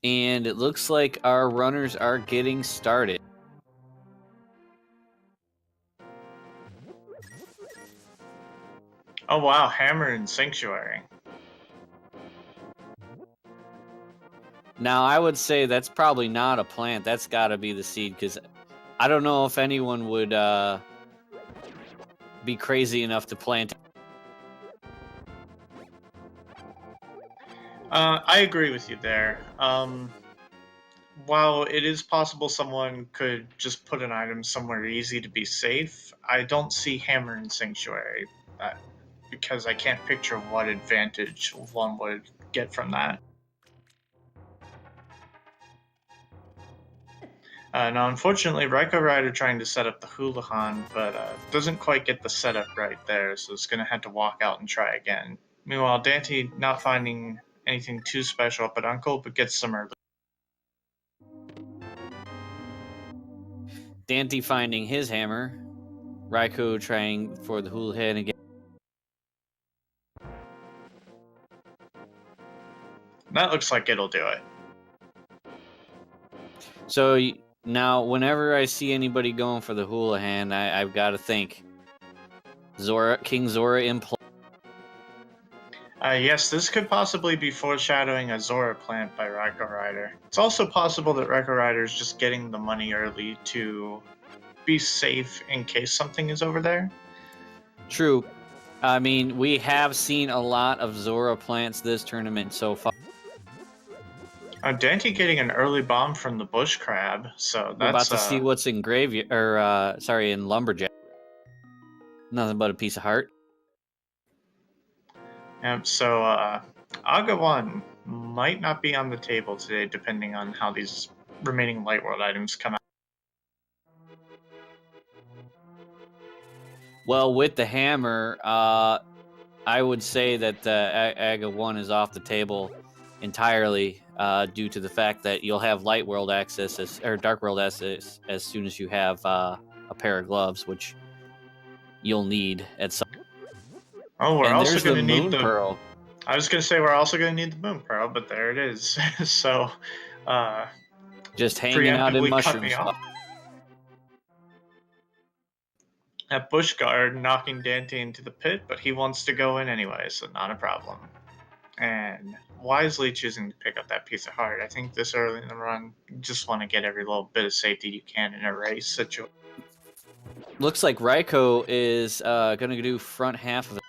And it looks like our runners are getting started. Oh wow, Hammer and Sanctuary. Now, I would say that's probably not a plant. That's got to be the seed, because I don't know if anyone would be crazy enough to plant. I agree with you there. While it is possible someone could just put an item somewhere easy to be safe, I don't see Hammer and Sanctuary because I can't picture what advantage one would get from that. Now, unfortunately, RaikouRider trying to set up the Houlihan, but doesn't quite get the setup right there, so it's going to have to walk out and try again. Meanwhile, Daaanty not finding anything too special up at Uncle, but gets some early. Daaanty finding his hammer. Raikou trying for the Houlihan again. That looks like it'll do it. So now, whenever I see anybody going for the Houlihan, I've got to think King Zora in play. Yes, this could possibly be foreshadowing a Zora plant by RaikouRider. It's also possible that RaikouRider is just getting the money early to be safe in case something is over there. True. I mean, we have seen a lot of Zora plants this tournament so far. Daaanty getting an early bomb from the bush crab, so that's... We're about to see what's in in Lumberjack. Nothing but a piece of heart. Yep, so Aga 1 might not be on the table today, depending on how these remaining Light World items come out. Well, with the hammer, I would say that Aga 1 is off the table entirely due to the fact that you'll have Light World access or Dark World access as soon as you have a pair of gloves, which you'll need at some. Oh, we're also going to need the Pearl. I was going to say we're also going to need the Moon Pearl, but there it is. So, just hanging out in mushrooms. That bush guard knocking Daaanty into the pit, but he wants to go in anyway, so not a problem. And wisely choosing to pick up that piece of heart. I think this early in the run, you just want to get every little bit of safety you can in a race situation. Looks like Raikou is going to do front half of it.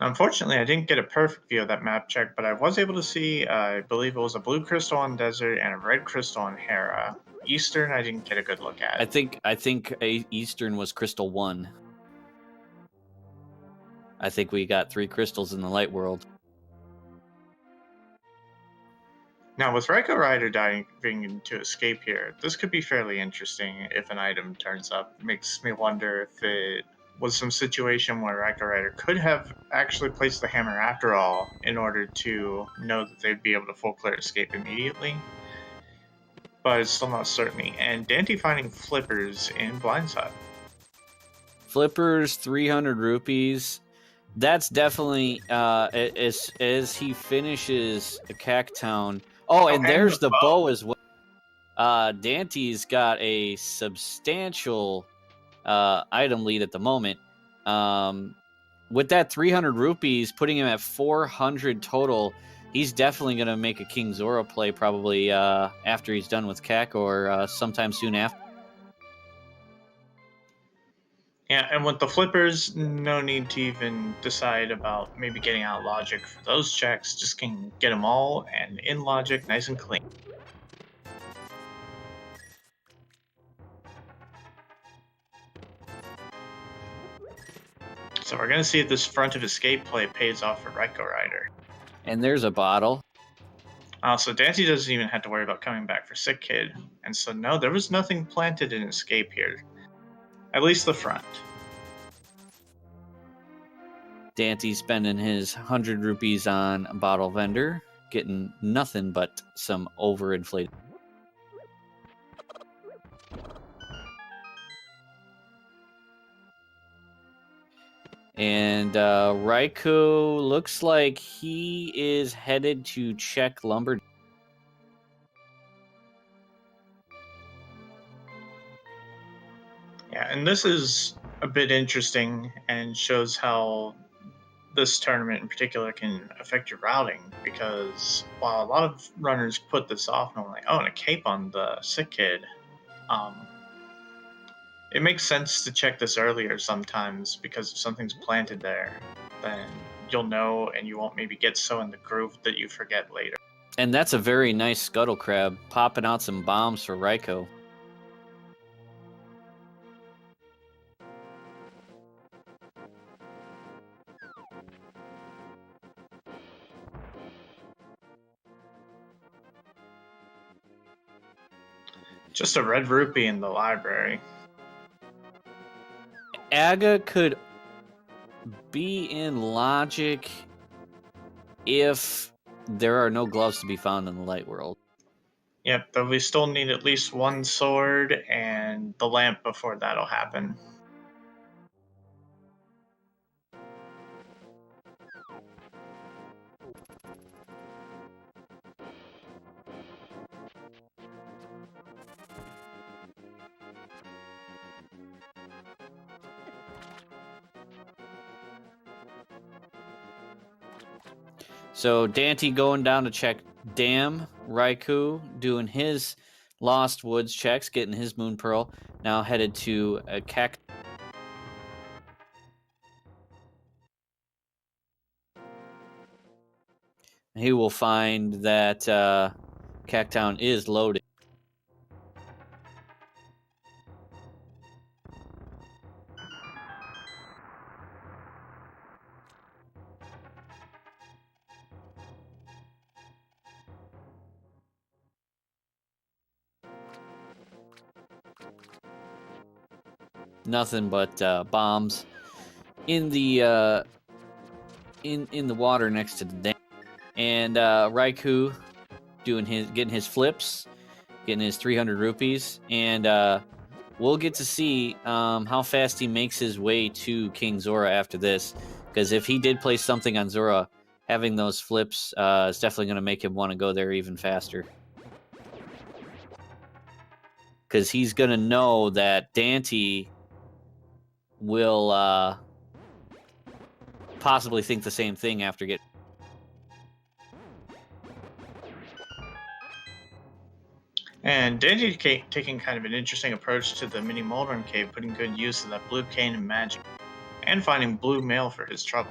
Unfortunately, I didn't get a perfect view of that map check, but I was able to see, I believe it was a blue crystal on Desert and a red crystal on Hera. Eastern, I didn't get a good look at. I think Eastern was Crystal 1. I think we got 3 crystals in the Light World. Now, with RaikouRider diving to escape here, this could be fairly interesting if an item turns up. It makes me wonder if it was some situation where RaikouRider could have actually placed the hammer after all in order to know that they'd be able to full clear escape immediately. But it's still not certain. And Daaanty finding flippers in Blindside. Flippers, 300 rupees. That's definitely as he finishes a Cacktown. Oh, and there's the bow as well. Daaanty's got a substantial item lead at the moment. With that 300 rupees, putting him at 400 total, he's definitely going to make a King Zora play probably after he's done with Cack or sometime soon after. Yeah, and with the flippers, no need to even decide about maybe getting out logic for those checks. Just can get them all and in logic, nice and clean. So we're going to see if this front of escape play pays off for RaikouRider. And there's a bottle. So Daaanty doesn't even have to worry about coming back for Sick Kid. And so no, there was nothing planted in escape here. At least the front. Daaanty spending his 100 rupees on a bottle vendor, getting nothing but some overinflated. And Raikou looks like he is headed to check lumber. Yeah, and this is a bit interesting and shows how this tournament in particular can affect your routing, because while a lot of runners put this off and I'm like, oh, and a cape on the sick kid, it makes sense to check this earlier sometimes, because if something's planted there, then you'll know and you won't maybe get so in the groove that you forget later. And that's a very nice scuttle crab, popping out some bombs for Raikou. Just a red rupee in the library. Aga could be in logic if there are no gloves to be found in the light world. Yep, but we still need at least one sword and the lamp before that'll happen. So Daaanty going down to check Dam. Raikou doing his Lost Woods checks, getting his Moon Pearl. Now headed to a he will find that Cactown is loaded. Nothing but bombs in the in the water next to the dam. And Raikou getting his flips, getting his 300 rupees, and we'll get to see how fast he makes his way to King Zora after this. Because if he did play something on Zora, having those flips is definitely going to make him want to go there even faster. Because he's going to know that Daaanty will possibly think the same thing after getting. And Daaanty taking kind of an interesting approach to the mini Moldrum cave, putting good use of that blue cane and magic, and finding blue mail for his trouble.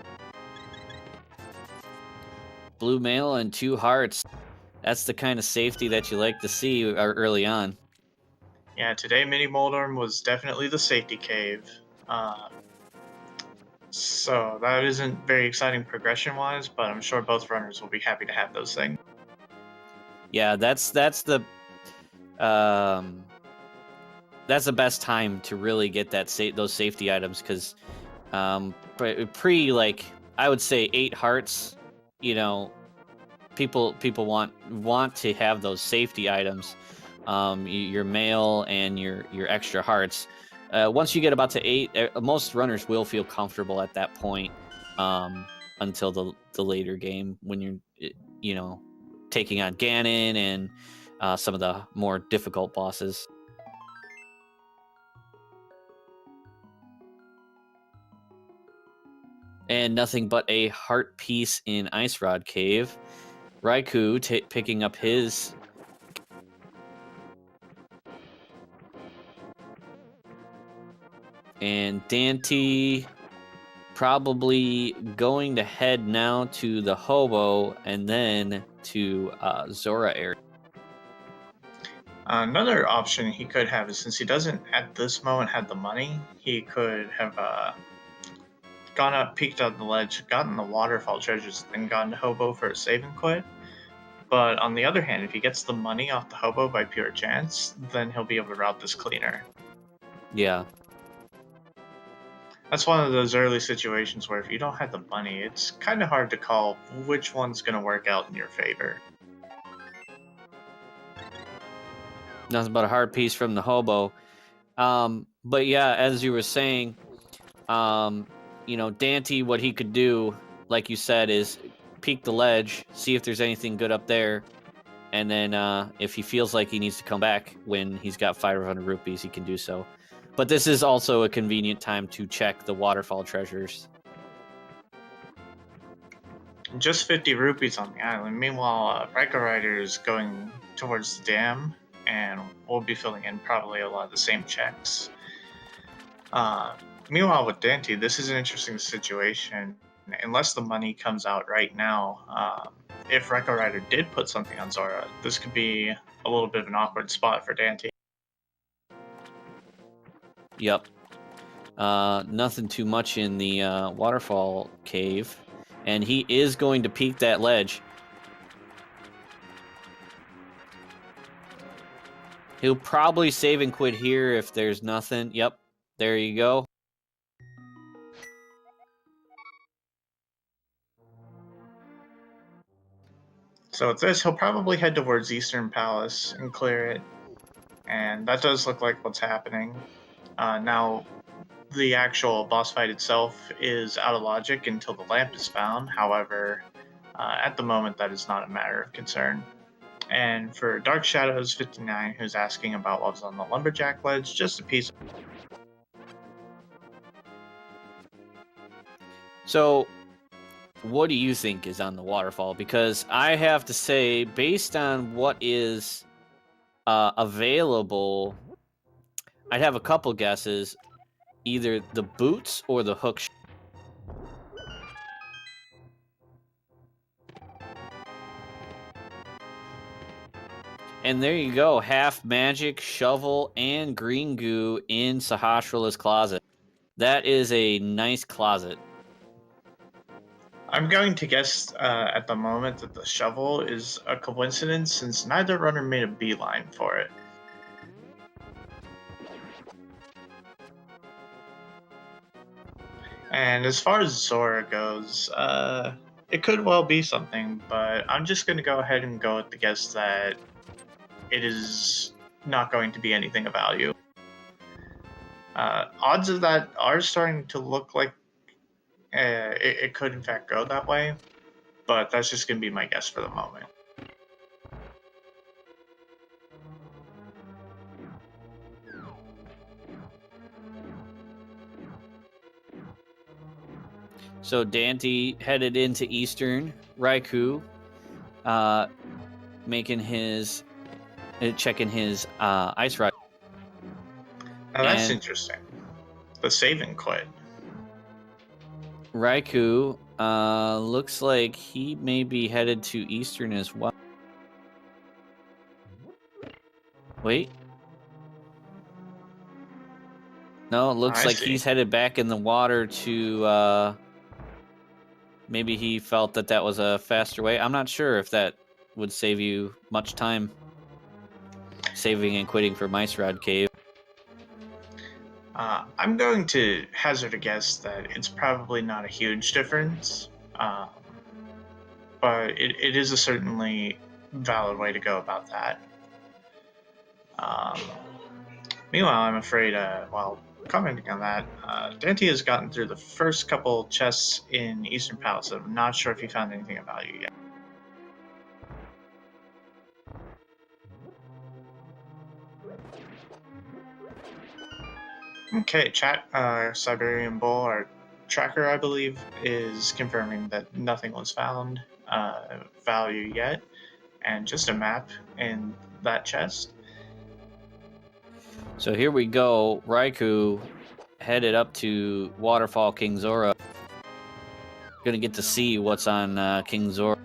Blue mail and 2 hearts. That's the kind of safety that you like to see early on. Yeah, today mini Moldrum was definitely the safety cave. So that isn't very exciting progression-wise, but I'm sure both runners will be happy to have those things. Yeah, that's the best time to really get those safety items, because like I would say 8 hearts, you know, people want to have those safety items, your mail and your extra hearts. Once you get about to 8, most runners will feel comfortable at that point, until the later game when you're taking on Ganon and some of the more difficult bosses. And nothing but a heart piece in Ice Rod Cave. Raikou picking up his. And Daaanty probably going to head now to the Hobo and then to Zora area. Another option he could have is, since he doesn't at this moment have the money, he could have gone up, peeked on the ledge, gotten the waterfall treasures, and gone to Hobo for a save and quit. But on the other hand, if he gets the money off the Hobo by pure chance, then he'll be able to route this cleaner. Yeah. That's one of those early situations where if you don't have the money, it's kind of hard to call which one's going to work out in your favor. Nothing but a hard piece from the Hobo. But yeah, as you were saying, Daaanty, what he could do, like you said, is peek the ledge, see if there's anything good up there, and then if he feels like he needs to come back when he's got 500 rupees, he can do so. But this is also a convenient time to check the waterfall treasures. Just 50 rupees on the island. Meanwhile, RaikouRider is going towards the dam, and we'll be filling in probably a lot of the same checks. Meanwhile, with Daaanty, this is an interesting situation. Unless the money comes out right now, if RaikouRider did put something on Zora, this could be a little bit of an awkward spot for Daaanty. Yep. Nothing too much in the waterfall cave. And he is going to peek that ledge. He'll probably save and quit here if there's nothing. Yep, there you go. So with this, he'll probably head towards Eastern Palace and clear it. And that does look like what's happening. Now, the actual boss fight itself is out of logic until the lamp is found. However, at the moment, that is not a matter of concern. And for Dark Shadows 59, who's asking about what was on the Lumberjack ledge, just a piece. So, what do you think is on the waterfall? Because I have to say, based on what is available, I'd have a couple guesses. Either the boots or the hook. And there you go. Half magic, shovel, and green goo in Sahasrala's closet. That is a nice closet. I'm going to guess at the moment that the shovel is a coincidence since neither runner made a beeline for it. And as far as Zora goes, it could well be something, but I'm just going to go ahead and go with the guess that it is not going to be anything of value. Odds of that are starting to look like it could in fact go that way, but that's just going to be my guess for the moment. So Daaanty headed into Eastern. Raikou checking his ice ride. Now that's interesting. The save and quit. Raikou looks like he may be headed to Eastern as well. Wait. No, it looks like he's headed back in the water to maybe he felt that was a faster way. I'm not sure if that would save you much time saving and quitting for Mice Rod Cave. I'm going to hazard a guess that it's probably not a huge difference, but it is a certainly valid way to go about that. Meanwhile, I'm afraid, while commenting on that, Daaanty has gotten through the first couple chests in Eastern Palace. I'm not sure if he found anything of value yet. Okay, chat, Siberian Bull, our tracker, I believe, is confirming that nothing was found value yet, and just a map in that chest. So here we go. Raikou headed up to Waterfall King Zora. Gonna get to see what's on King Zora.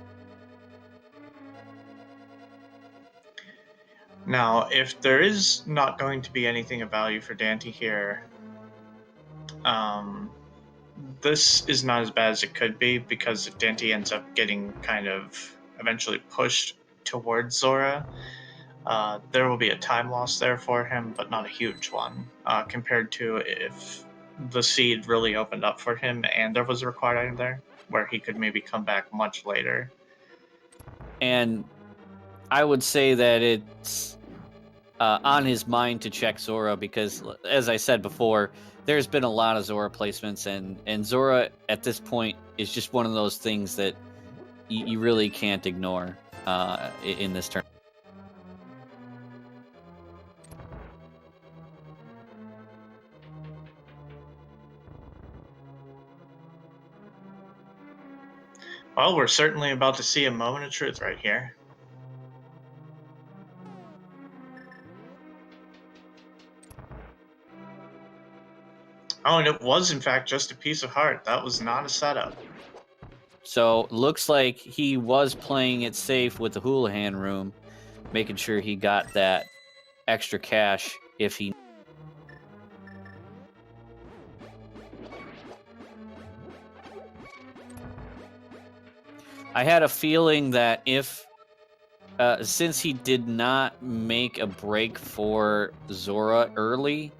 Now, if there is not going to be anything of value for Daaanty here, this is not as bad as it could be, because if Daaanty ends up getting kind of eventually pushed towards Zora, there will be a time loss there for him, but not a huge one, compared to if the seed really opened up for him and there was a required item there, where he could maybe come back much later. And I would say that it's on his mind to check Zora because, as I said before, there's been a lot of Zora placements, and Zora at this point is just one of those things that you really can't ignore in this turn. Well, we're certainly about to see a moment of truth right here. Oh, and it was in fact just a piece of heart. That was not a setup. So looks like he was playing it safe with the Houlihan room, making sure he got that extra cash if he. I had a feeling that if, since he did not make a break for Zora early,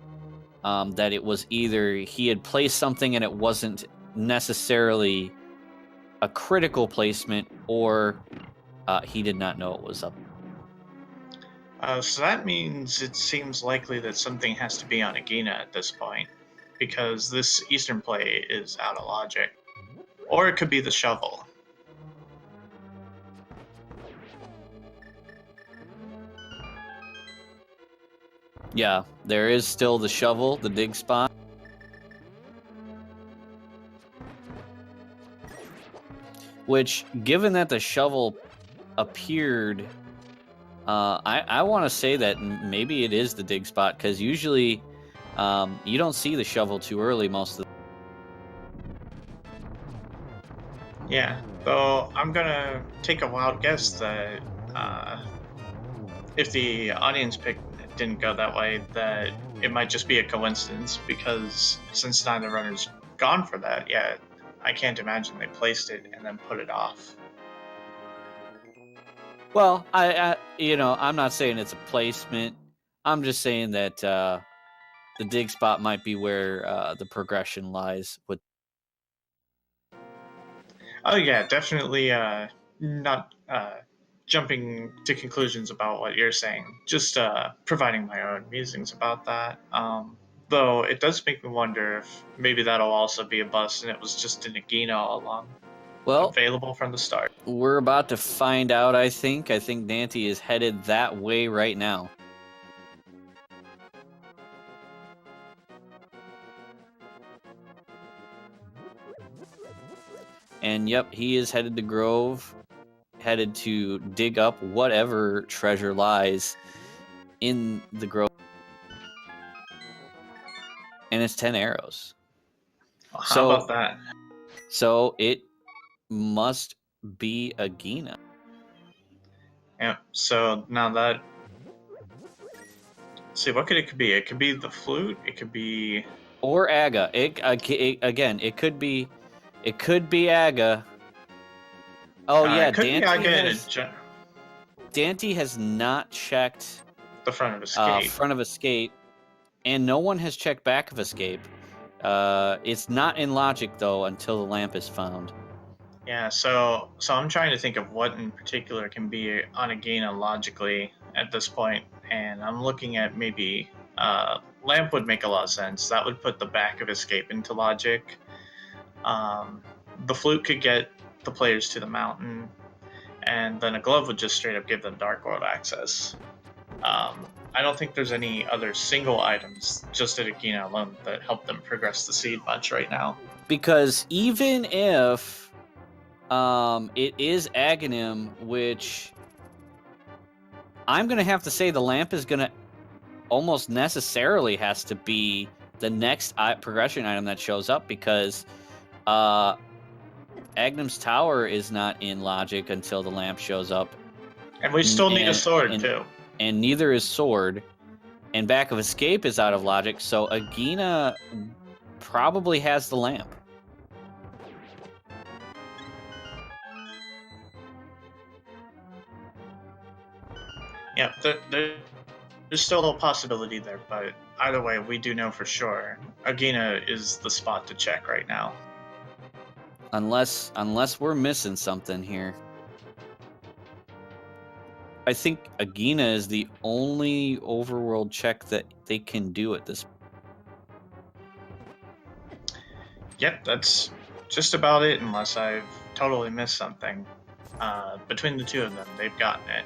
that it was either he had placed something and it wasn't necessarily a critical placement, or he did not know it was up. So that means it seems likely that something has to be on Agina at this point, because this Eastern play is out of logic. Or it could be the shovel. Yeah, there is still the shovel, the dig spot. Which, given that the shovel appeared, I want to say that maybe it is the dig spot, because usually you don't see the shovel too early most of the. Yeah, though I'm gonna take a wild guess that if the audience pick didn't go that way, that it might just be a coincidence, because since neither runner's gone for that yet, I can't imagine they placed it and then put it off. Well, I'm not saying it's a placement. I'm just saying that the dig spot might be where the progression lies with. Oh yeah, definitely not jumping to conclusions about what you're saying, just providing my own musings about that. Though it does make me wonder if maybe that'll also be a bust and it was just an Agina all along, Well, available from the start. we're about to find out, I think. I think Daaanty is headed that way right now. And yep, he is headed to Grove, headed to dig up whatever treasure lies in the Grove. And it's 10 arrows. How about that? So it must be Agina. Yeah, so now that... see, what could it be? It could be the flute, it could be... Or Aga. Again, it could be Aga. Oh yeah, it could be Aga Daaanty has not checked the front of Escape. And no one has checked back of Escape. It's not in logic though until the lamp is found. Yeah, so I'm trying to think of what in particular can be on Agina logically at this point, and I'm looking at maybe lamp would make a lot of sense. That would put the back of Escape into logic. The flute could get the players to the mountain, and then a glove would just straight up give them Dark World access. I don't think there's any other single items just at Agina alone that help them progress the seed much right now. Because even if it is Aghanim, which I'm going to have to say the lamp is going to almost necessarily has to be the next progression item that shows up, because Aghanim's Tower is not in logic until the lamp shows up. And we still need a sword, too. And neither is sword. And back of Escape is out of logic, so Agina probably has the lamp. Yeah, there's still a possibility there, but either way, we do know for sure Agina is the spot to check right now. Unless we're missing something here. I think Agina is the only overworld check that they can do at this. Yep, that's just about it, unless I've totally missed something. Between the two of them, they've gotten it.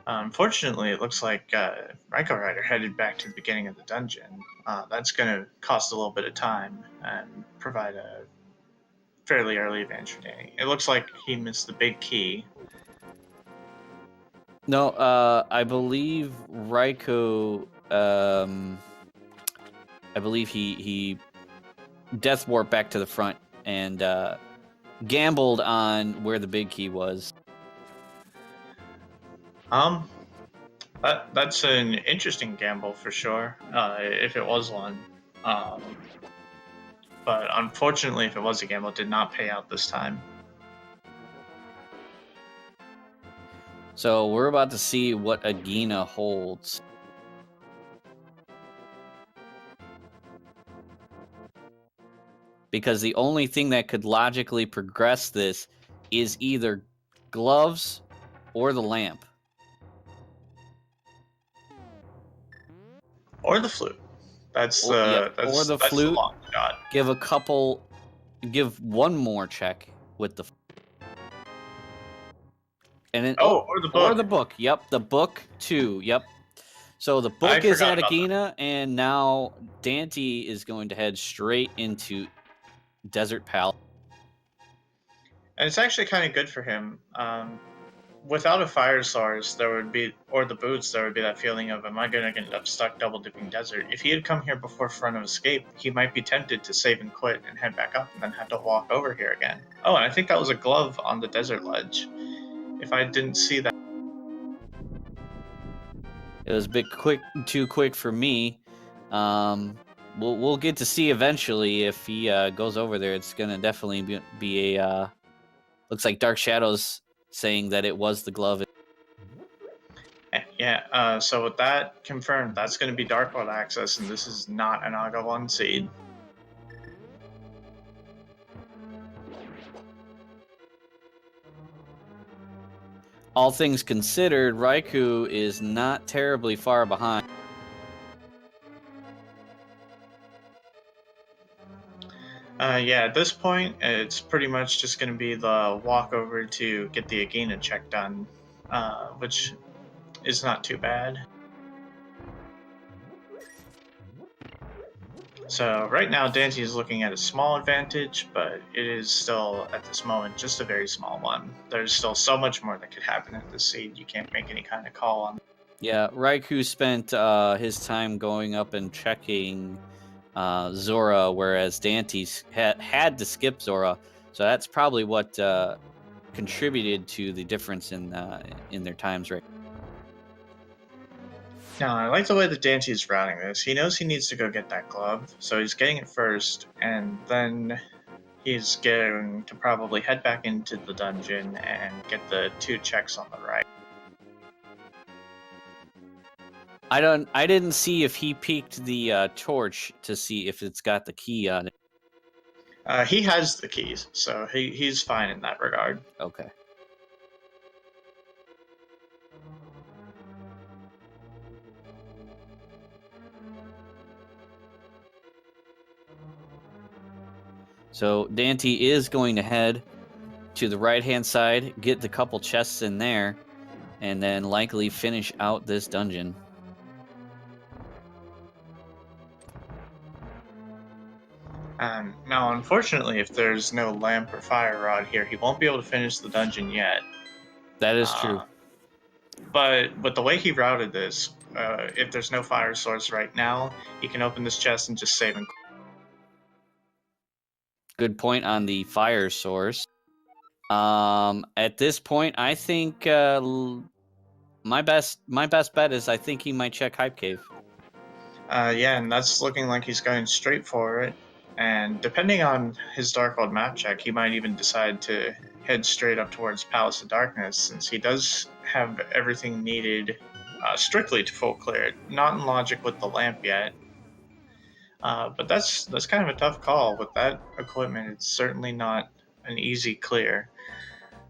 Unfortunately, it looks like RaikouRider headed back to the beginning of the dungeon. That's going to cost a little bit of time and provide a fairly early advantage for Danny. It looks like he missed the big key. No, I believe Raikou. I believe he death warped back to the front and gambled on where the big key was. That's an interesting gamble for sure, if it was one. But unfortunately, if it was a gamble, it did not pay out this time. So we're about to see what Agina holds. Because the only thing that could logically progress this is either gloves or the lamp. Or the flute. That's or the flute. The long shot. Give one more check with the. And then, or the book. Or the book. Yep, the book too. Yep. So the book is at Agina, and now Daaanty is going to head straight into Desert Palace. And it's actually kind of good for him. Without a fire source, or the boots, there would be that feeling of, am I going to end up stuck double dipping desert? If he had come here before Front of Escape, he might be tempted to save and quit and head back up and then have to walk over here again. Oh, and I think that was a glove on the desert ledge. If I didn't see that. It was a bit too quick for me. We'll get to see eventually if he goes over there. It's going to definitely be a... looks like Dark Shadows saying that it was the glove. Yeah, so with that confirmed, that's going to be Dark World access, and this is not an Aga 1 seed. All things considered, Raikou is not terribly far behind. Yeah, at this point, it's pretty much just going to be the walk over to get the Agina check done, which is not too bad. So right now, Daaanty is looking at a small advantage, but it is still, at this moment, just a very small one. There's still so much more that could happen at this seed. You can't make any kind of call on. Yeah, Raikou spent his time going up and checking Zora, whereas Daaanty's had to skip Zora, so that's probably what contributed to the difference in their times right. Now, I like the way that Daaanty is routing this. He knows he needs to go get that glove, so he's getting it first, and then he's going to probably head back into the dungeon and get the 2 checks on the right. I didn't see if he peeked the torch to see if it's got the key on it. He has the keys, so he's fine in that regard. Okay. So Daaanty is going to head to the right-hand side, get the couple chests in there, and then likely finish out this dungeon. Now, unfortunately, if there's no lamp or fire rod here, he won't be able to finish the dungeon yet. That is true. But with the way he routed this, if there's no fire source right now, he can open this chest and just save and quit. Good point on the fire source. At this point, I think my best bet is I think he might check Hype Cave. Yeah, and that's looking like he's going straight for it. And depending on his Dark World map check, he might even decide to head straight up towards Palace of Darkness, since he does have everything needed strictly to full clear it. Not in logic with the lamp yet. But that's kind of a tough call. With that equipment, it's certainly not an easy clear.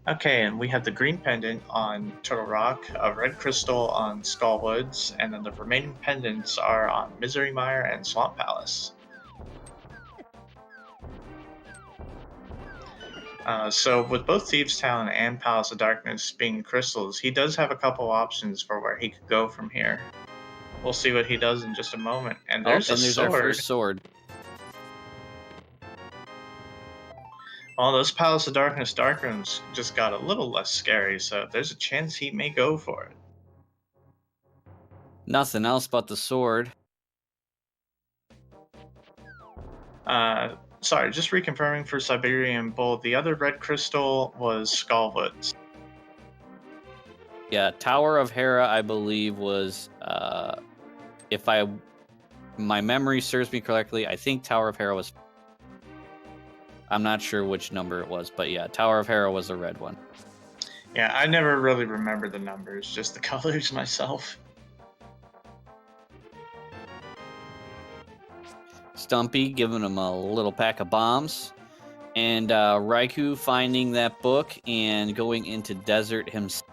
Okay, and we have the green pendant on Turtle Rock, a red crystal on Skullwoods, and then the remaining pendants are on Misery Mire and Swamp Palace. So with both Thieves' Town and Palace of Darkness being crystals, he does have a couple options for where he could go from here. We'll see what he does in just a moment. And Oh, there's a and there's sword. our first sword. Well, those Palace of Darkness dark rooms just got a little less scary, so there's a chance he may go for it. Nothing else but the sword. Sorry, just reconfirming for Siberian Bull, the other red crystal was Skullwoods. Yeah, Tower of Hera, I believe, was, if my memory serves me correctly, I think Tower of Hera was... I'm not sure which number it was, but yeah, Tower of Hera was the red one. Yeah, I never really remember the numbers, just the colors myself. Stumpy giving him a little pack of bombs. And Raikou finding that book and going into desert himself.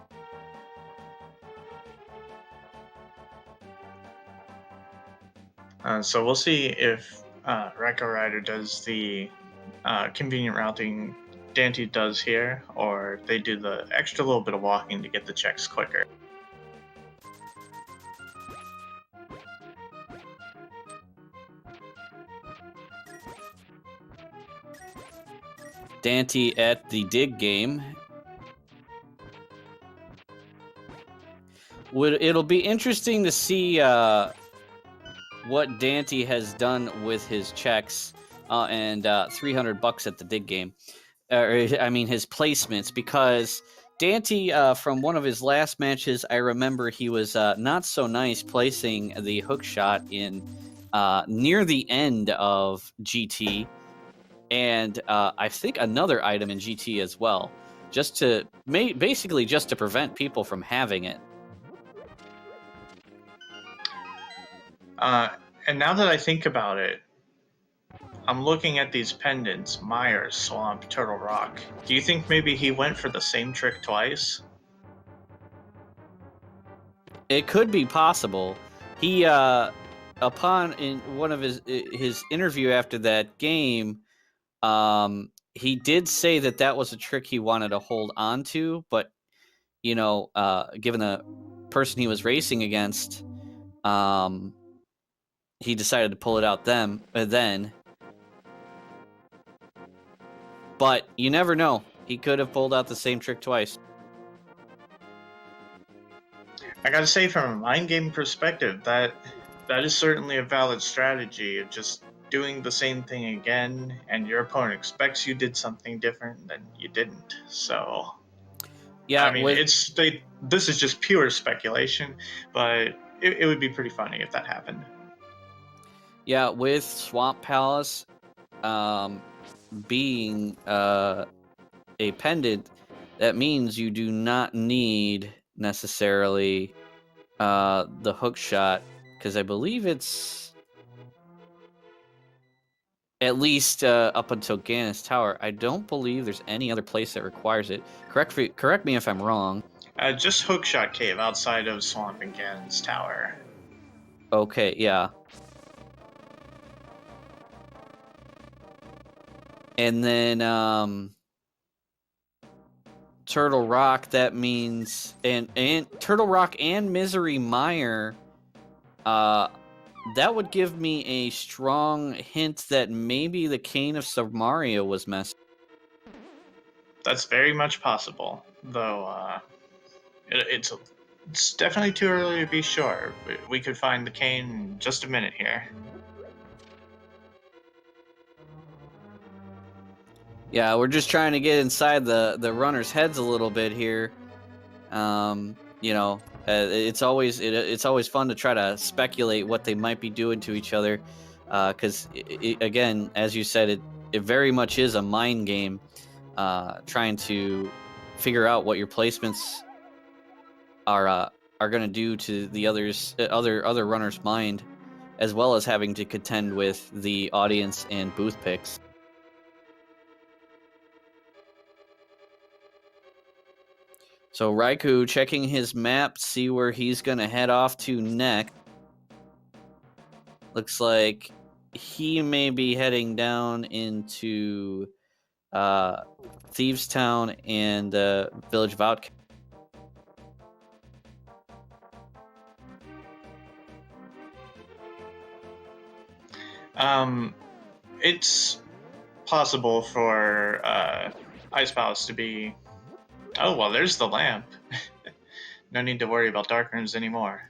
So we'll see if RaikouRider does the convenient routing Daaanty does here, or they do the extra little bit of walking to get the checks quicker. Daaanty at the dig game. It'll be interesting to see what Daaanty has done with his checks and $300 at the dig game. I mean, his placements, because Daaanty, from one of his last matches, I remember he was not so nice placing the hook shot in near the end of GT, and I think another item in GT as well, just to basically just to prevent people from having it. And now that I think about it, I'm looking at these pendants: Mire, Swamp, Turtle Rock. Do you think maybe he went for the same trick twice? It could be possible. He, upon in one of his interview after that game, he did say that was a trick he wanted to hold on to, but you know, given the person he was racing against, he decided to pull it out then. But you never know. He could have pulled out the same trick twice. I gotta say, from a mind game perspective, that is certainly a valid strategy of just doing the same thing again, and your opponent expects you did something different, then you didn't. So, yeah, I mean, this is just pure speculation, but it would be pretty funny if that happened. Yeah, with Swamp Palace being a pendant, that means you do not need necessarily the hook shot, because I believe it's at least up until Gannis Tower. I don't believe there's any other place that requires it. Correct me if I'm wrong. Just Hookshot Cave outside of Swamp and Gannis Tower. Okay, yeah. And then Turtle Rock, that means, and Turtle Rock and Misery Mire, that would give me a strong hint that maybe the Cane of Samaria was messed. That's very much possible, though it's definitely too early to be sure. We could find the cane in just a minute here. Yeah, we're just trying to get inside the runners' heads a little bit here. You know, it's always fun to try to speculate what they might be doing to each other, because again, as you said, it very much is a mind game, trying to figure out what your placements are going to do to the other runners' mind, as well as having to contend with the audience and booth picks. So Raikou checking his map, see where he's going to head off to next. Looks like he may be heading down into Thieves Town and Village of Outcasts. It's possible for Ice Palace to be... Oh, well, there's the lamp. No need to worry about dark rooms anymore.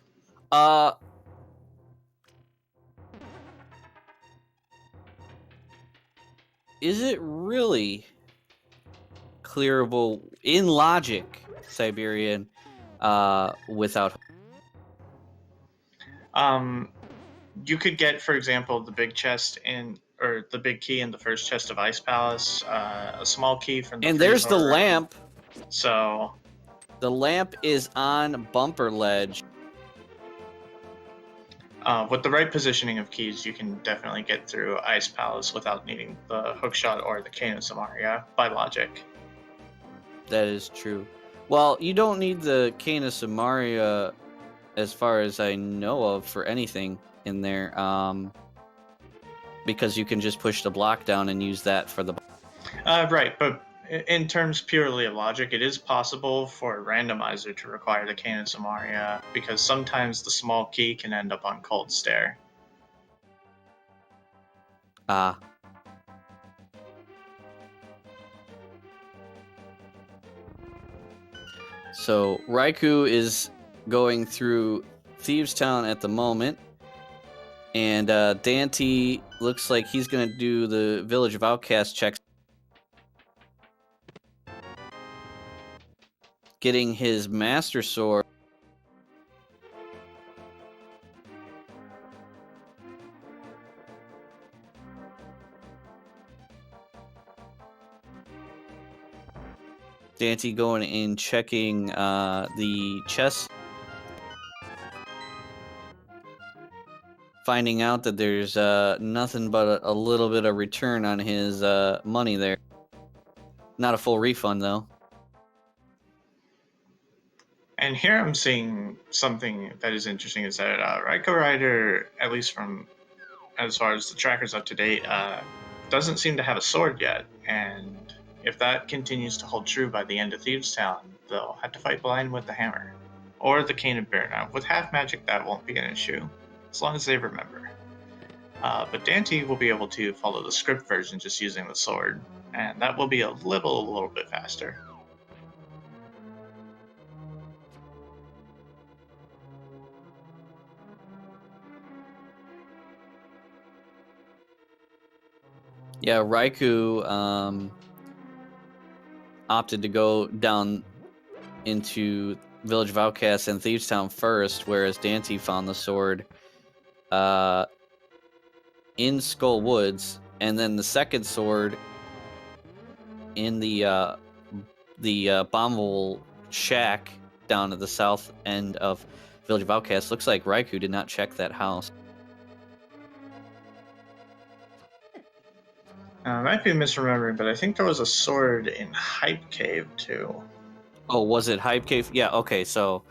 Is it really clearable in logic, Siberian, without? You could get, for example, the big chest or the big key in the first chest of Ice Palace, a small key from the And there's the room. lamp. So the lamp is on Bumper Ledge. With the right positioning of keys, you can definitely get through Ice Palace without needing the hookshot or the Cane of Samaria by logic. That is true. Well, you don't need the Cane of Samaria, as far as I know of, for anything in there, because you can just push the block down and use that for the... Right, but in terms purely of logic, it is possible for a randomizer to require the Cane of Samaria, because sometimes the small key can end up on Cold Stare. Ah. So, Raikou is going through Thieves Town at the moment, and Daaanty looks like he's going to do the Village of Outcasts checks, getting his Master Sword. Daaanty going in, checking the chest, finding out that there's nothing but a little bit of return on his money there. Not a full refund, though. And here I'm seeing something that is interesting, is that RaikouRider, at least from as far as the tracker's up to date, doesn't seem to have a sword yet. And if that continues to hold true by the end of Thieves Town, they'll have to fight blind with the hammer. Or the Cane of Burnout. With half magic, that won't be an issue, as long as they remember. But Daaanty will be able to follow the script version just using the sword, and that will be a little bit faster. Yeah, Raikou opted to go down into Village of Outcasts and Thieves Town first, whereas Daaanty found the sword in Skull Woods, and then the second sword in the Bombable Shack down at the south end of Village of Outcasts. Looks like Raikou did not check that house. I might be misremembering, but I think there was a sword in Hype Cave, too. Oh, was it Hype Cave? Yeah, okay, so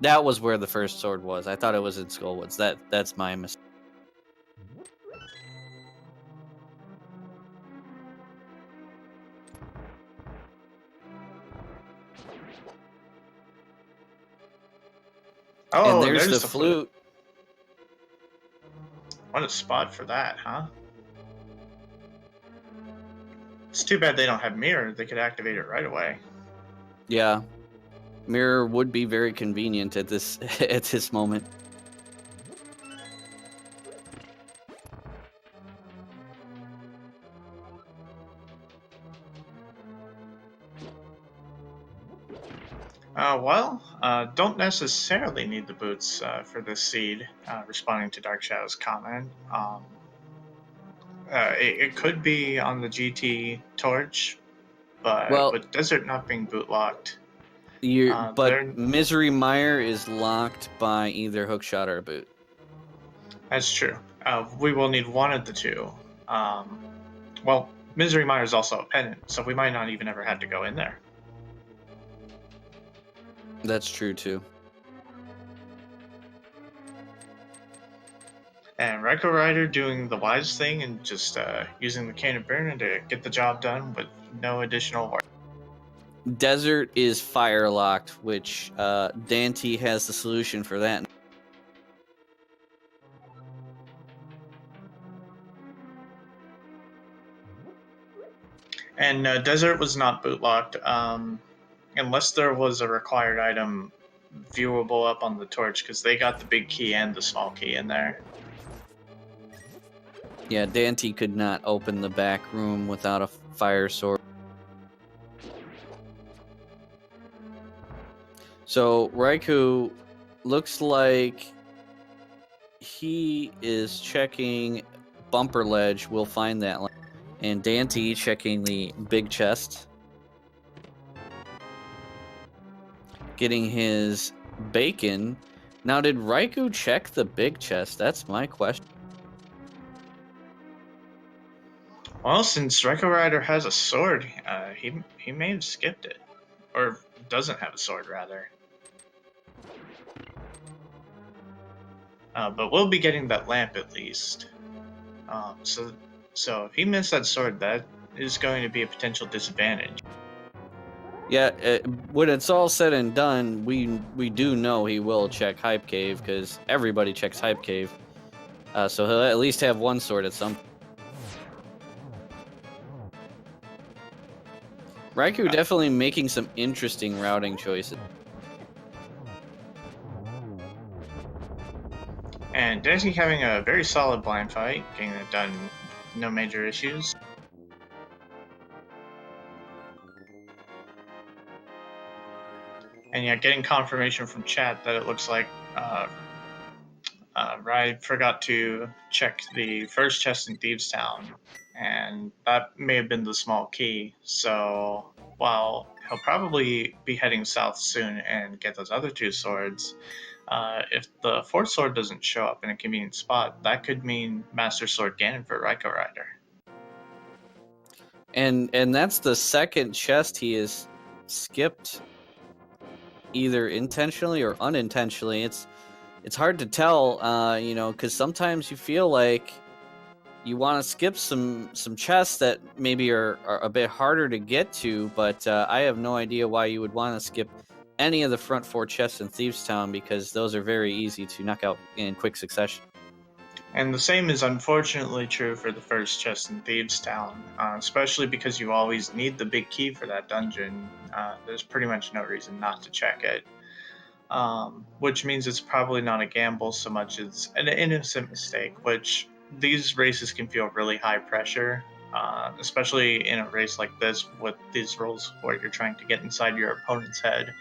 that was where the first sword was. I thought it was in Skullwoods. That's my mistake. Oh, and there's the flute. What a spot for that, huh? It's too bad they don't have mirror. They could activate it right away. Yeah, mirror would be very convenient at this at this moment. Don't necessarily need the boots for this seed, responding to Dark Shadow's comment. It could be on the GT Torch, but with Desert not being boot locked... but Misery Mire is locked by either hookshot or a boot. That's true. We will need one of the two. Well, Misery Mire is also a pendant, so we might not even ever have to go in there. That's true, too. And RaikouRider doing the wise thing and just using the cane of burning to get the job done with no additional work. Desert is fire locked, which Daaanty has the solution for that. And Desert was not boot locked, unless there was a required item viewable up on the torch, because they got the big key and the small key in there. Yeah, Daaanty could not open the back room without a fire sword. So Raikou looks like he is checking bumper ledge. We'll find that. And Daaanty checking the big chest. Getting his bacon. Now, did Raikou check the big chest? That's my question. Well, since RaikouRider has a sword, he may have skipped it. Or doesn't have a sword, rather. But we'll be getting that lamp at least. So if he missed that sword, that is going to be a potential disadvantage. Yeah, when it's all said and done, we do know he will check Hype Cave, because everybody checks Hype Cave. So he'll at least have one sword at some point. Raikou definitely making some interesting routing choices. And Daaanty having a very solid blind fight, getting it done, no major issues. And yeah, getting confirmation from chat that it looks like Ride forgot to check the first chest in Thieves Town, and that may have been the small key. So while he'll probably be heading south soon and get those other two swords, if the fourth sword doesn't show up in a convenient spot, that could mean Master Sword Ganon for RaikouRider. And that's the second chest he has skipped, either intentionally or unintentionally. It's hard to tell, you know, because sometimes you feel like you want to skip some chests that maybe are a bit harder to get to, but I have no idea why you would want to skip any of the front four chests in Thieves Town, because those are very easy to knock out in quick succession. And the same is unfortunately true for the first chest in Thieves Town, especially because you always need the big key for that dungeon. There's pretty much no reason not to check it. Which means it's probably not a gamble so much as an innocent mistake, which these races can feel really high pressure, especially in a race like this with these rules where you're trying to get inside your opponent's head.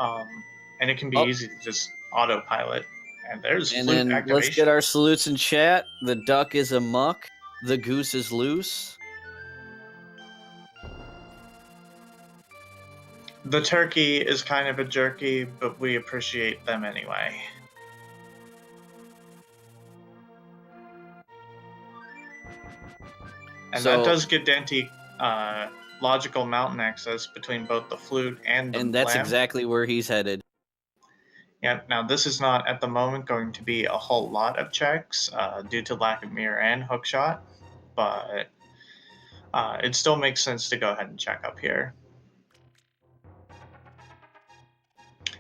And it can be easy to just autopilot. And there's And flute then activation. let's get our salutes in chat. The duck is a muck. The goose is loose. The turkey is kind of a jerky, but we appreciate them anyway. And that does get Daaanty logical mountain access between both the flute and the And that's lamp. exactly where he's headed. Yeah, now this is not at the moment going to be a whole lot of checks due to lack of mirror and hookshot, but it still makes sense to go ahead and check up here.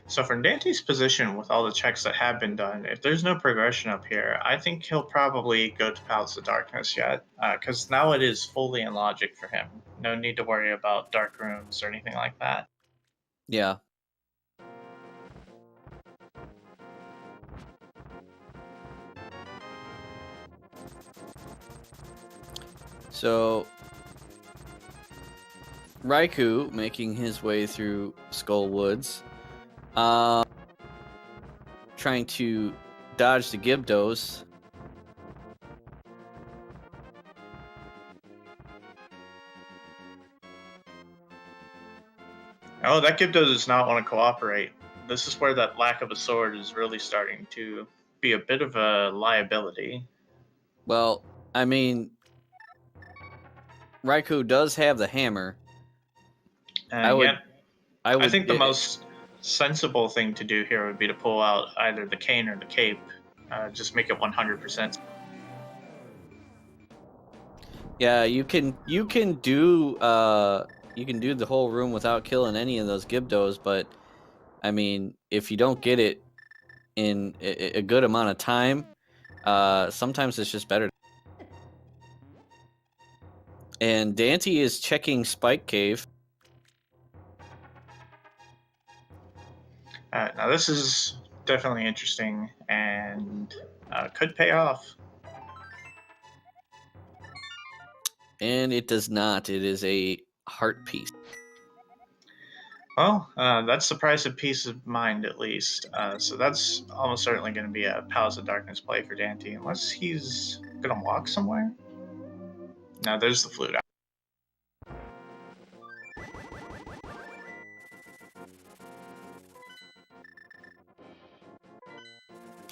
So from Dante's position, with all the checks that have been done, if there's no progression up here, I think he'll probably go to Palace of Darkness yet, because now it is fully in logic for him. No need to worry about dark rooms or anything like that. Yeah. So Raikou making his way through Skull Woods, trying to dodge the Gibdos. Oh, that Gibdo does not want to cooperate. This is where that lack of a sword is really starting to be a bit of a liability. Well, I mean, Raikou does have the hammer. I think the most sensible thing to do here would be to pull out either the cane or the cape, just make it 100%. Yeah, you can do the whole room without killing any of those Gibdos, but I mean, if you don't get it in a good amount of time, sometimes it's just better. And Daaanty is checking Spike Cave. Now this is definitely interesting and could pay off. And it does not. It is a heart piece. Well, that's the price of peace of mind, at least. So that's almost certainly going to be a Palace of Darkness play for Daaanty, unless he's going to walk somewhere. Now there's the flute.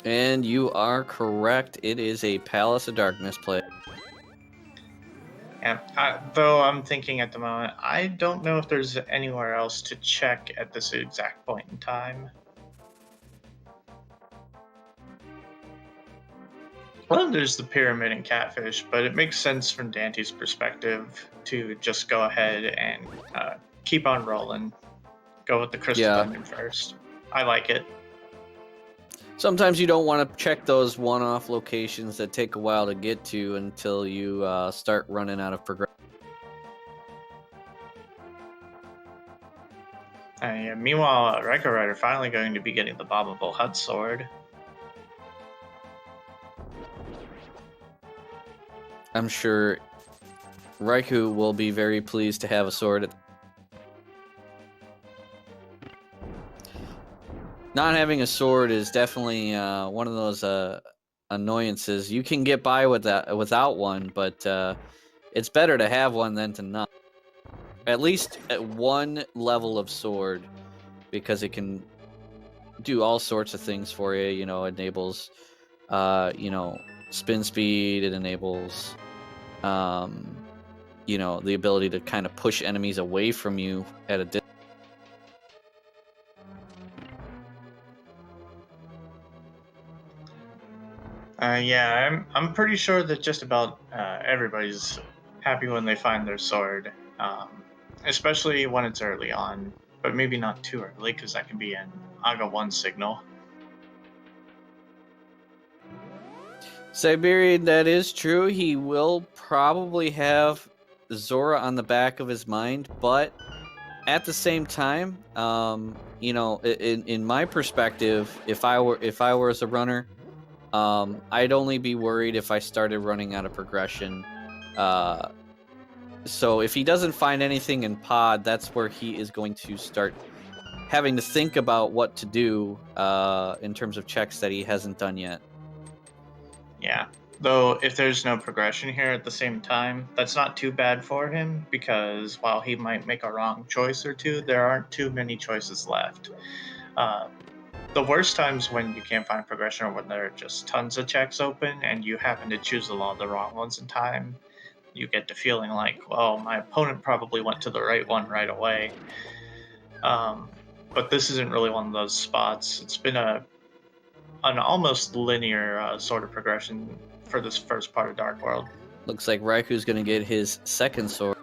And you are correct. It is a Palace of Darkness play. Yeah, though I'm thinking at the moment, I don't know if there's anywhere else to check at this exact point in time. Well, there's the pyramid and catfish, but it makes sense from Dante's perspective to just go ahead and keep on rolling. Go with the crystal diamond first. I like it. Sometimes you don't want to check those one-off locations that take a while to get to until you start running out of progression. Yeah, meanwhile, RaikouRider finally going to be getting the bombable hut sword. I'm sure Raikou will be very pleased to have a sword. Not having a sword is definitely one of those annoyances. You can get by with that without one, but it's better to have one than to not. At least at one level of sword, because it can do all sorts of things for you. You know, it enables, spin speed. It enables, the ability to kind of push enemies away from you at a distance. Yeah, I'm pretty sure that just about everybody's happy when they find their sword, especially when it's early on, but maybe not too early because that can be an Aga 1 signal. Siberian, that is true. He will probably have Zora on the back of his mind, but at the same time, in my perspective, if I were as a runner, I'd only be worried if I started running out of progression. So if he doesn't find anything in pod, that's where he is going to start having to think about what to do in terms of checks that he hasn't done yet. Yeah, though if there's no progression here at the same time, that's not too bad for him, because while he might make a wrong choice or two, there aren't too many choices left. The worst times when you can't find progression are when there are just tons of checks open and you happen to choose a lot of the wrong ones in time. You get to feeling like, well, my opponent probably went to the right one right away. But this isn't really one of those spots. It's been an almost linear sort of progression for this first part of Dark World. Looks like Raikou's going to get his second sword.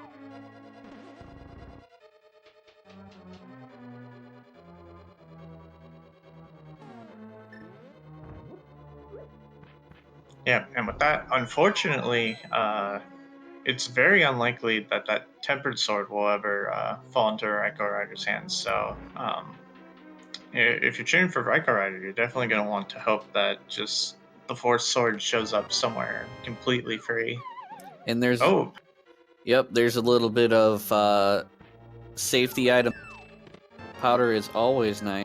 Yeah, and with that, unfortunately, it's very unlikely that that tempered sword will ever fall into RaikouRider's hands. So, if you're cheering for RaikouRider, you're definitely going to want to hope that just the fourth sword shows up somewhere completely free. And there's there's a little bit of safety item. Powder is always nice.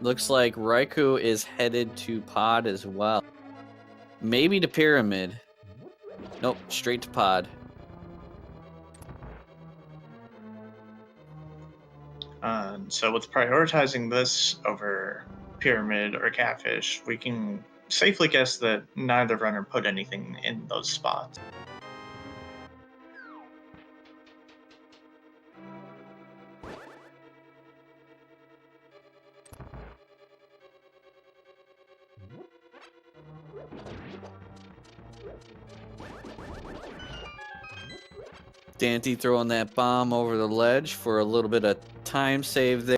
Looks like Raikou is headed to pod as well. Maybe to pyramid. Nope, straight to pod. So with prioritizing this over pyramid or catfish, we can safely guess that neither runner put anything in those spots. Daaanty throwing that bomb over the ledge for a little bit of time save there.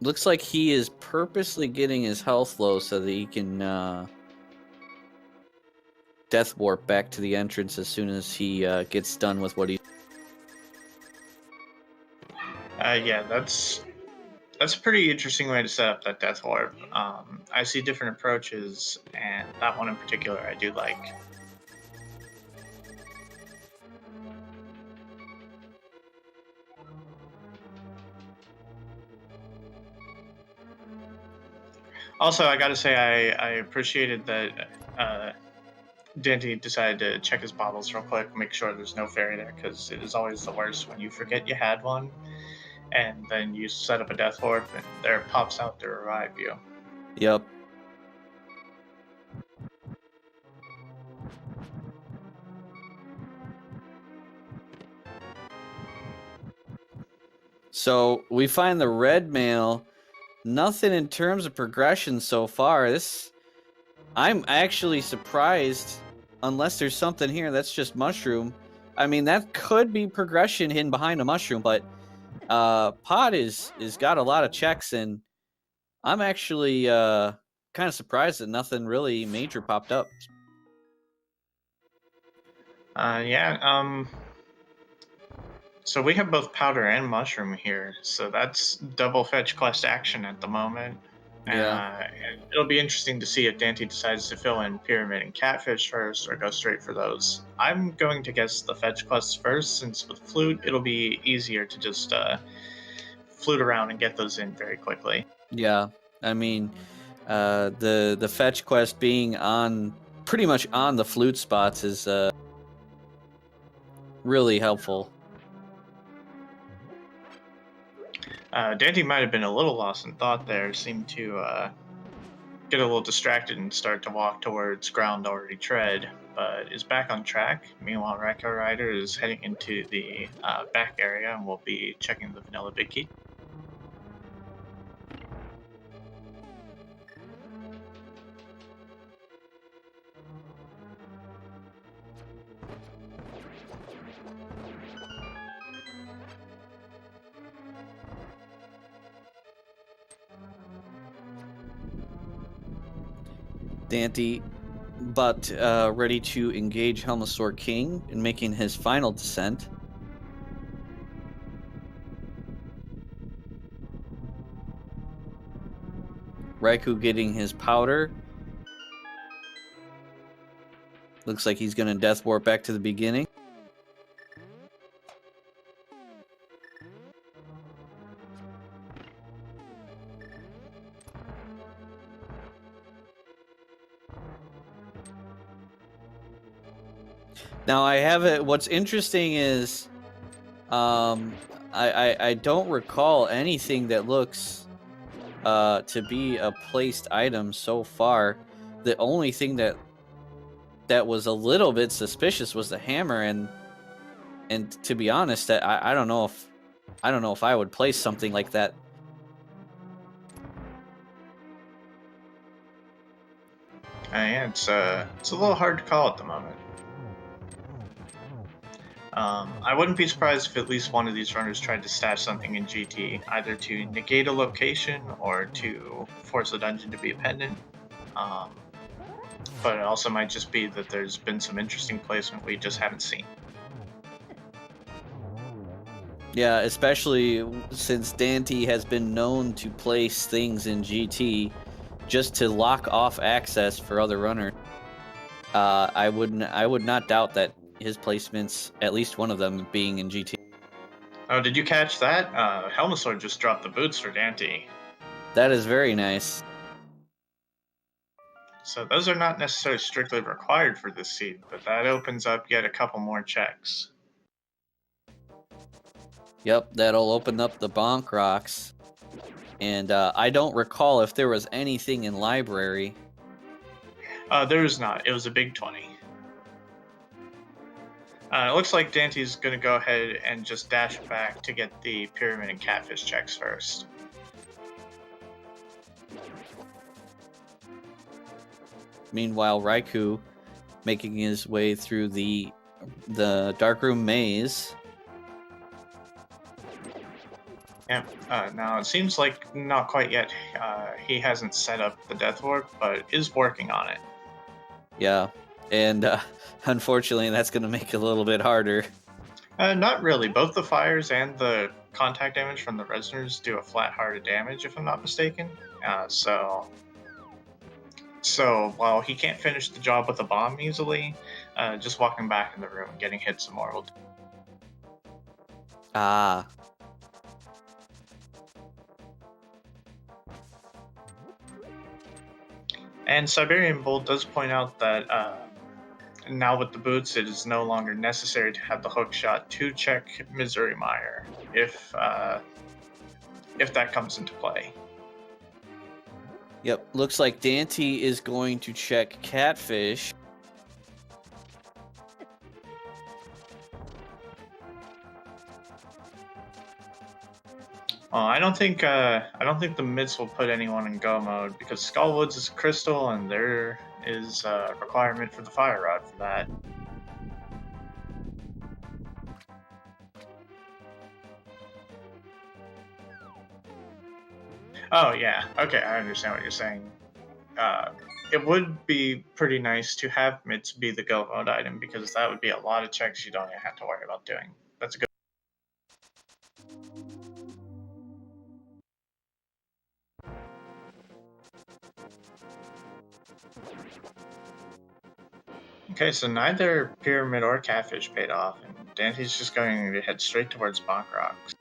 Looks like he is purposely getting his health low so that he can death warp back to the entrance as soon as he gets done with what he. Yeah, that's a pretty interesting way to set up that death warp. I see different approaches, and that one in particular I do like. Also, I gotta say, I appreciated that Daaanty decided to check his bottles real quick, make sure there's no fairy there, because it is always the worst when you forget you had one, and then you set up a death warp, and there it pops out to revive you. Yep. So we find the red mail. Nothing in terms of progression so far. I'm actually surprised, unless there's something here that's just mushroom. I mean, that could be progression hidden behind a mushroom, but Pod is got a lot of checks, and I'm actually kind of surprised that nothing really major popped up. Yeah. So we have both powder and mushroom here, so that's double fetch quest action at the moment. Yeah. And it'll be interesting to see if Daaanty decides to fill in pyramid and catfish first, or go straight for those. I'm going to guess the fetch quests first, since with flute it'll be easier to just flute around and get those in very quickly. Yeah. I mean, the fetch quest being on pretty much on the flute spots is really helpful. Daaanty might have been a little lost in thought there, seemed to get a little distracted and start to walk towards ground already tread, but is back on track. Meanwhile, RaikouRider is heading into the back area and will be checking the vanilla big key. Daaanty, but ready to engage Helmasaur King in making his final descent. Raikou getting his powder. Looks like he's going to death warp back to the beginning. Now I have it. What's interesting is, I don't recall anything that looks to be a placed item so far. The only thing that was a little bit suspicious was the hammer, and to be honest, I don't know if I would place something like that. Yeah, it's a little hard to call at the moment. I wouldn't be surprised if at least one of these runners tried to stash something in GT, either to negate a location or to force a dungeon to be a pendant. But it also might just be that there's been some interesting placement we just haven't seen. Yeah, especially since Daaanty has been known to place things in GT just to lock off access for other runners. I would not doubt that his placements, at least one of them, being in GT. Oh, did you catch that? Helmasaur just dropped the boots for Daaanty. That is very nice. So those are not necessarily strictly required for this seed, but that opens up yet a couple more checks. Yep, that'll open up the bonk rocks. And I don't recall if there was anything in library. There was not. It was a big 20. It looks like Daaanty's going to go ahead and just dash back to get the pyramid and catfish checks first. Meanwhile, Raikou making his way through the darkroom maze. Yeah, now it seems like not quite yet. He hasn't set up the death warp, but is working on it. Yeah, and unfortunately, that's going to make it a little bit harder. Not really. Both the fires and the contact damage from the resonators do a flat hearted damage, if I'm not mistaken. So while he can't finish the job with a bomb easily, just walking back in the room and getting hit some more will do. Ah. And Siberian Bull does point out that now with the boots, it is no longer necessary to have the hook shot to check Missouri Meyer if that comes into play. Yep, looks like Daaanty is going to check catfish. I don't think the mitts will put anyone in go mode because Skullwoods is crystal and there is a requirement for the fire rod for that. Oh yeah, okay, I understand what you're saying. It would be pretty nice to have mitts be the go mode item because that would be a lot of checks you don't even have to worry about doing. That's a good. Okay, so neither pyramid or catfish paid off, and Dante's just going to head straight towards Bonk Rocks.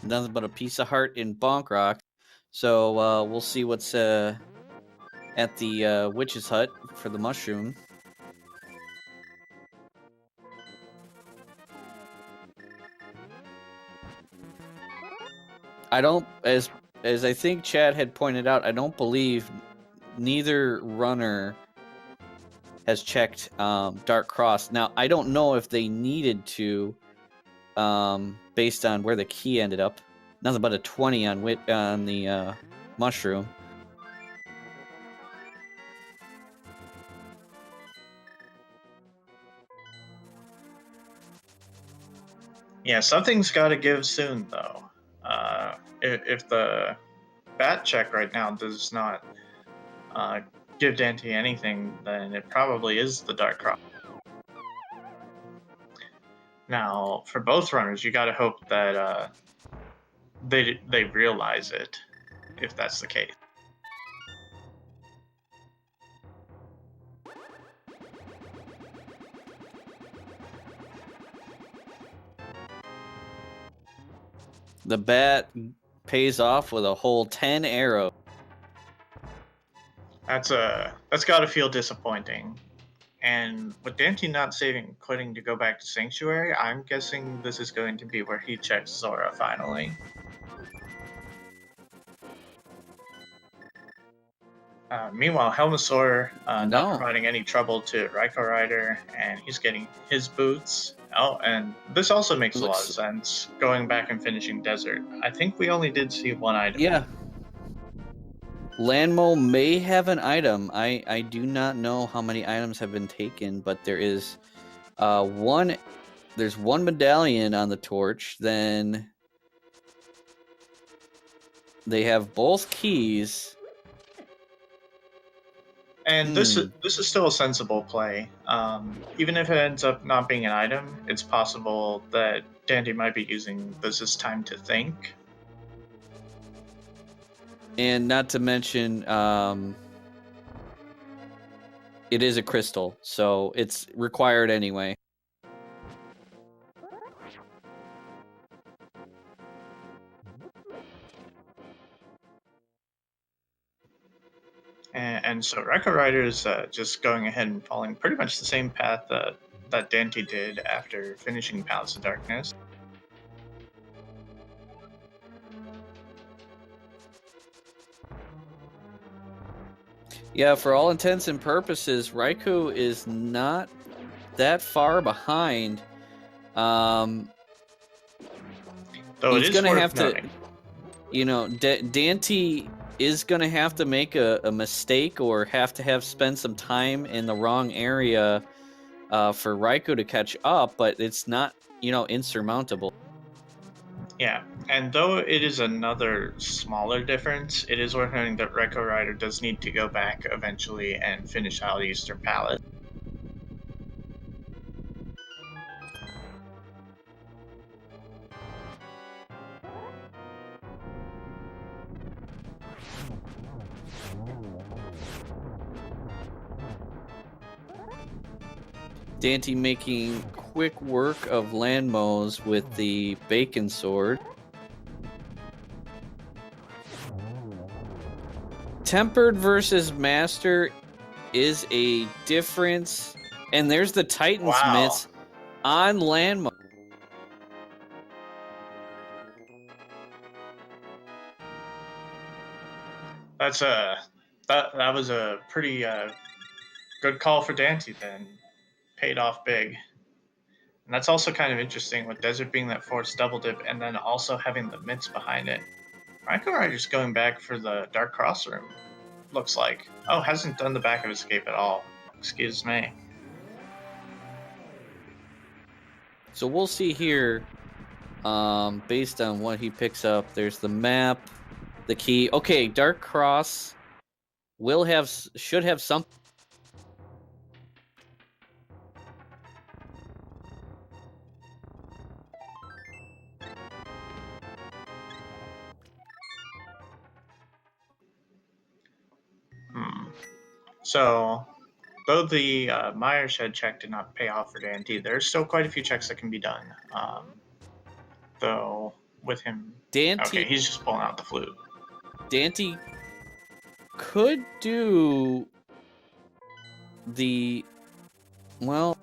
Nothing but a piece of heart in Bonk Rock. So we'll see what's at the witch's hut for the mushroom. I don't, as I think Chad had pointed out, I don't believe neither runner has checked Dark Cross. Now, I don't know if they needed to, based on where the key ended up. Nothing but a 20 on the mushroom. Yeah, something's got to give soon, though. If the bat check right now does not give Dante anything, then it probably is the Dark Cross. Now, for both runners, you got to hope that they realize it, if that's the case. The bat pays off with a whole 10 arrows. That's got to feel disappointing. And with Dante not saving quitting to go back to Sanctuary, I'm guessing this is going to be where he checks Zora finally. Meanwhile, Helmasaur not providing any trouble to RaikouRider, and he's getting his boots. Oh, and this also makes a lot of sense, going back and finishing Desert. I think we only did see one item. Yeah. Landmo may have an item. I do not know how many items have been taken, but there is there's one medallion on the torch, then they have both keys. And this is still a sensible play. Even if it ends up not being an item, it's possible that Dante might be using this as time to think. And not to mention, it is a crystal, so it's required anyway. And so RaikouRider is just going ahead and following pretty much the same path that Dante did after finishing Palace of Darkness. Yeah, for all intents and purposes, Raikou is not that far behind. Though it He's is gonna worth have noting. to, Daaanty is gonna have to make a mistake or have to spend some time in the wrong area for Raikou to catch up, but it's not, insurmountable. Yeah, and though it is another smaller difference, it is worth noting that RaikouRider does need to go back eventually and finish out Eastern Palace. Daaanty making quick work of Landmos with the Bacon Sword. Tempered versus Master is a difference. And there's the Titan's Wow. Mitts on Landmos. That was a pretty good call for Daaanty then. Paid off big. And that's also kind of interesting with Desert being that forced double dip and then also having the mitts behind it. RaikouRider's going back for the Dark Cross room, looks like. Oh, hasn't done the back of escape at all. Excuse me. So we'll see here, based on what he picks up. There's the map, the key. Okay, Dark Cross should have something. So, though the Meyer Shed check did not pay off for Daaanty, there's still quite a few checks that can be done. Though, with him... Daaanty, okay, he's just pulling out the flute. Daaanty could do the... well...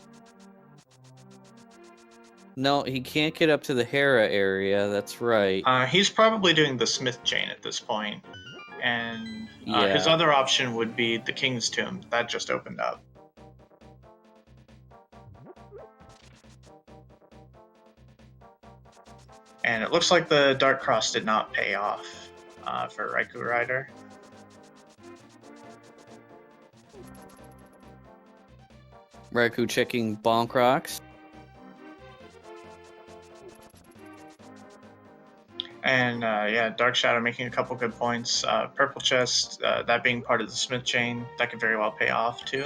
no, he can't get up to the Hera area, that's right. He's probably doing the Smith chain at this point. And his other option would be the King's Tomb. That just opened up. And it looks like the Dark Cross did not pay off for RaikouRider. Raikou checking Bonk Rocks. And yeah, Dark Shadow making a couple good points. Purple Chest, that being part of the Smith chain, that could very well pay off too.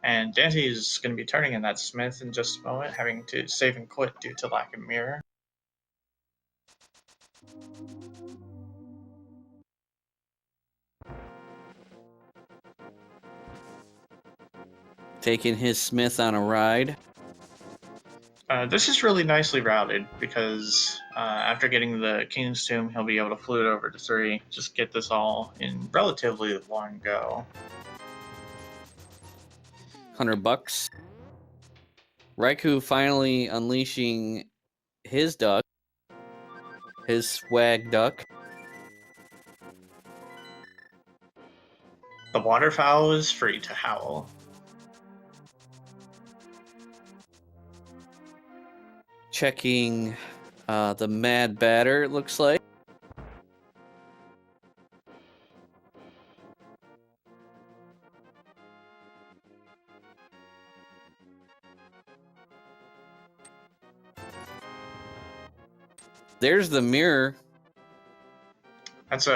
And Daaanty is going to be turning in that Smith in just a moment, having to save and quit due to lack of mirror. Taking his Smith on a ride. This is really nicely routed because after getting the King's Tomb, he'll be able to flute over to 3. Just get this all in relatively one go. $100. Raikou finally unleashing his duck. His swag duck. The waterfowl is free to howl. Checking the Mad Batter, it looks like. There's the mirror. That's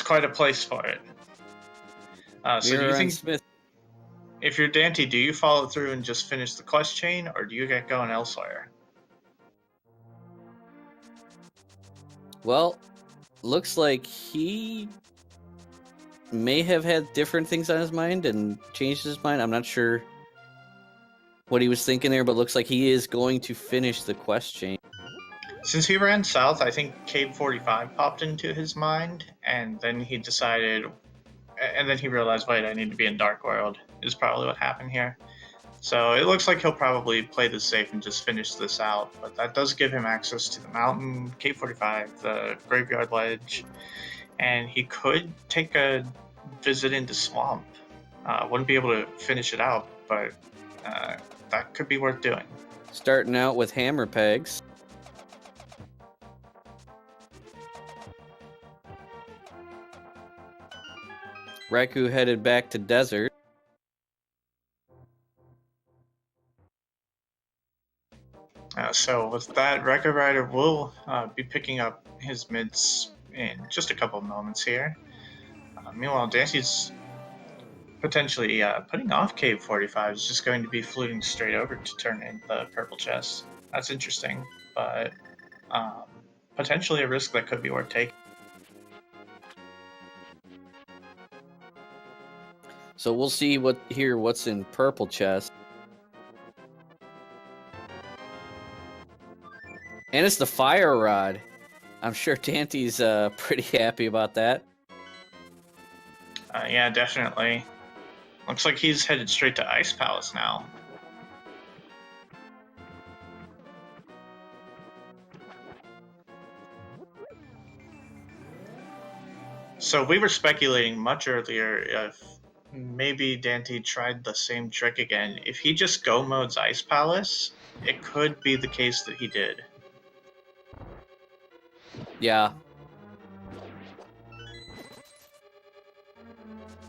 quite a place for it. So do you think, Smith. if you're Daaanty, do you follow through and just finish the quest chain, or do you get going elsewhere? Well, looks like he may have had different things on his mind and changed his mind. I'm not sure what he was thinking there, but looks like he is going to finish the quest chain. Since he ran south, I think Cave 45 popped into his mind, and then he decided, and then he realized, wait, I need to be in Dark World, is probably what happened here. So it looks like he'll probably play this safe and just finish this out, but that does give him access to the mountain, Cave 45, the Graveyard Ledge, and he could take a visit into Swamp. Wouldn't be able to finish it out, but that could be worth doing. Starting out with hammer pegs. Raikou headed back to desert. So with that, RaikouRider will be picking up his mids in just a couple of moments here. Meanwhile, Daaanty's potentially putting off Cave 45 is just going to be fluting straight over to turn in the purple chest. That's interesting, but potentially a risk that could be worth taking. So we'll see what's in purple chest. And it's the fire rod. I'm sure Daaanty's pretty happy about that. Yeah, definitely. Looks like he's headed straight to Ice Palace now. So we were speculating much earlier if maybe Daaanty tried the same trick again. If he just go modes Ice Palace, it could be the case that he did. Yeah.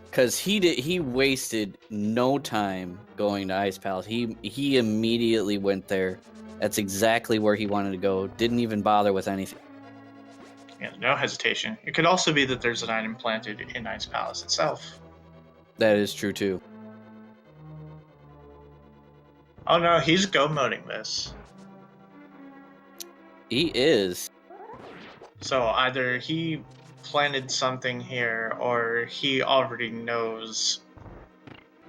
Because he wasted no time going to Ice Palace. He immediately went there. That's exactly where he wanted to go. Didn't even bother with anything. Yeah, no hesitation. It could also be that there's an item planted in Ice Palace itself. That is true too. Oh no, he's go moding this. He is. So either he planted something here or he already knows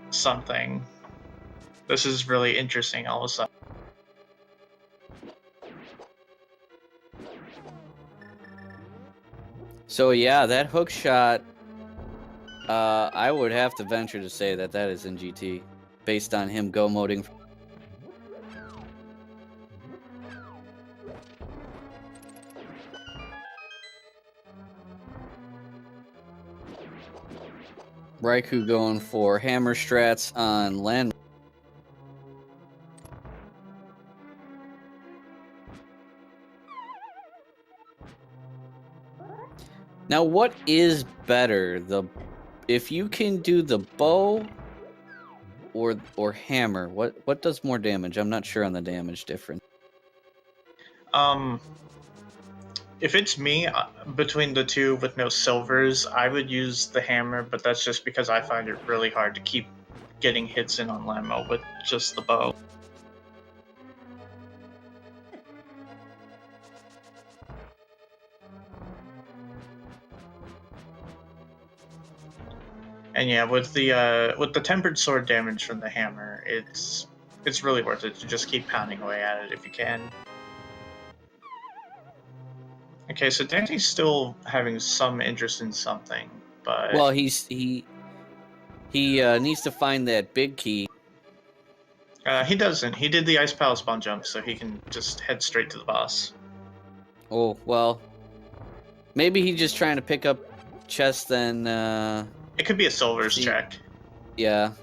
something. This is really interesting all of a sudden. So yeah, that hook shot, I would have to venture to say that is in GT, based on him go moding. Raikou going for hammer strats on land. Now, what is better, if you can do the bow or hammer? What does more damage? I'm not sure on the damage difference. If it's me, between the two with no silvers, I would use the hammer, but that's just because I find it really hard to keep getting hits in on Lamo with just the bow. And yeah, with the tempered sword damage from the hammer, it's really worth it to just keep pounding away at it if you can. Okay, so Daaanty's still having some interest in something, but well, he needs to find that big key. He doesn't. He did the Ice Palace spawn jump, so he can just head straight to the boss. Oh well, maybe he's just trying to pick up chests. Then it could be a silvers check. Yeah,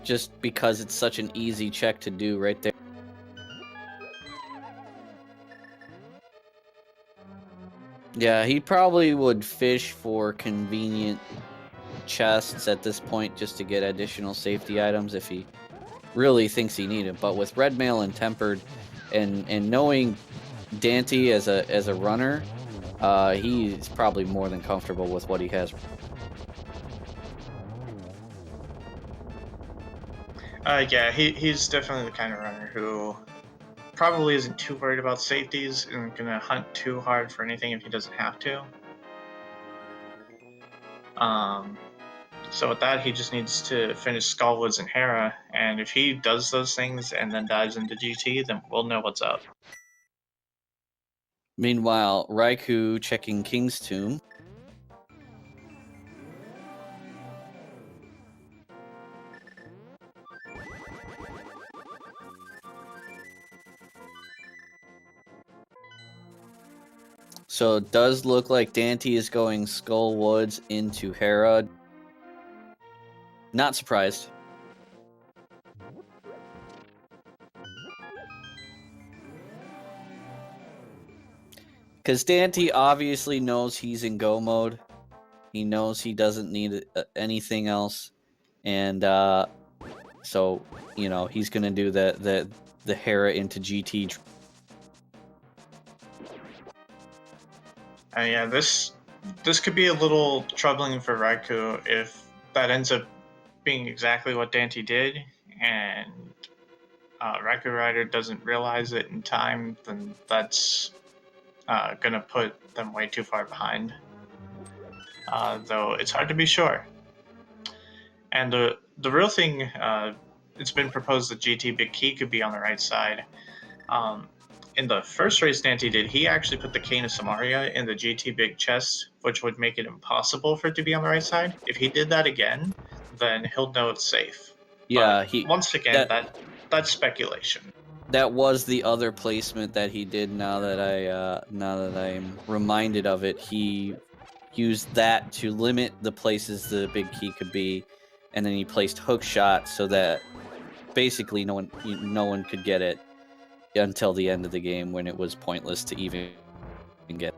just because it's such an easy check to do right there. Yeah, he probably would fish for convenient chests at this point just to get additional safety items if he really thinks he needed. But with red mail and tempered, and knowing Daaanty as a runner, he's probably more than comfortable with what he has. Yeah, he's definitely the kind of runner who probably isn't too worried about safeties and gonna hunt too hard for anything if he doesn't have to. So with that, he just needs to finish Skullwoods and Hera, and if he does those things and then dives into GT, then we'll know what's up. Meanwhile, Raikou checking King's Tomb. So it does look like Daaanty is going Skull Woods into Hera. Not surprised. Because Daaanty obviously knows he's in go mode. He knows he doesn't need anything else. And so, you know, he's going to do the Hera into GT. Yeah, this could be a little troubling for Raikou if that ends up being exactly what Daaanty did, and RaikouRider doesn't realize it in time, then that's gonna put them way too far behind. Though it's hard to be sure. And the real thing, it's been proposed that GT Big Key could be on the right side. In the first race Daaanty did, he actually put the Cane of Samaria in the GT Big chest, which would make it impossible for it to be on the right side. If he did that again, then he'll know it's safe. Yeah, but once again, that's speculation. That was the other placement that he did. Now that I'm reminded of it, he used that to limit the places the big key could be, and then he placed hook shot so that basically no one could get it until the end of the game, when it was pointless to even get.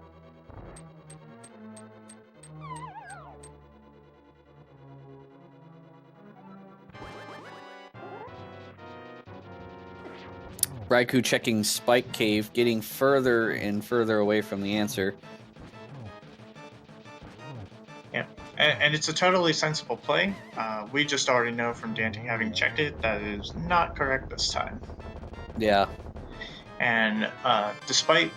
Raikou checking Spike Cave, getting further and further away from the answer. Yeah, and it's a totally sensible play. We just already know from Daaanty having checked it that it is not correct this time. Yeah. And despite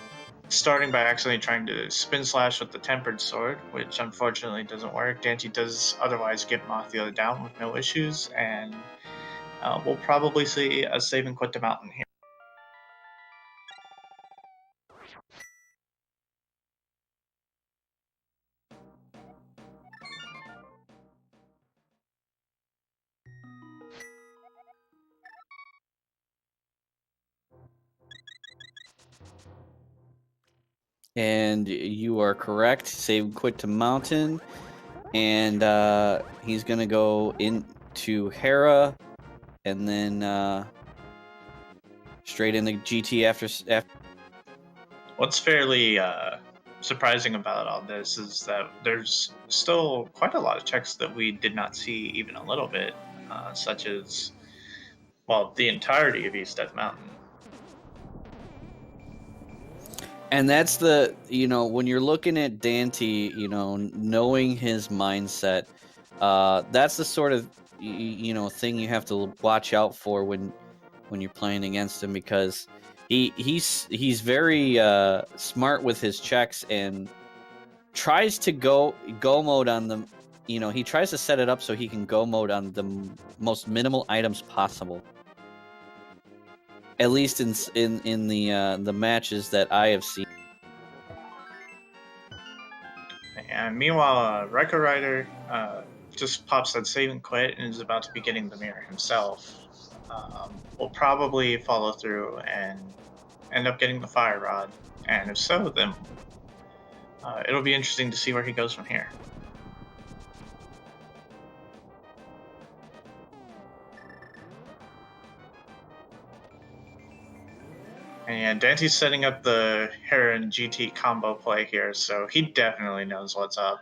starting by accidentally trying to spin slash with the Tempered Sword, which unfortunately doesn't work, Daaanty does otherwise get Moth the other down with no issues, and we'll probably see a save and quit to Mountain here. And you are correct. Save and quit to Mountain. And he's going to go into Hera. And then straight into GT after. What's fairly surprising about all this is that there's still quite a lot of checks that we did not see even a little bit, such as, well, the entirety of East Death Mountain. And that's the, when you're looking at Daaanty, knowing his mindset, that's the sort of, thing you have to watch out for when you're playing against him, because he's very smart with his checks and tries to go mode on them. He tries to set it up so he can go mode on the most minimal items possible. At least in the matches that I have seen. And meanwhile, RaikouRider just pops that save and quit and is about to be getting the mirror himself. Will probably follow through and end up getting the fire rod. And if so, then it'll be interesting to see where he goes from here. And Daanty's setting up the Hera and GT combo play here, so he definitely knows what's up.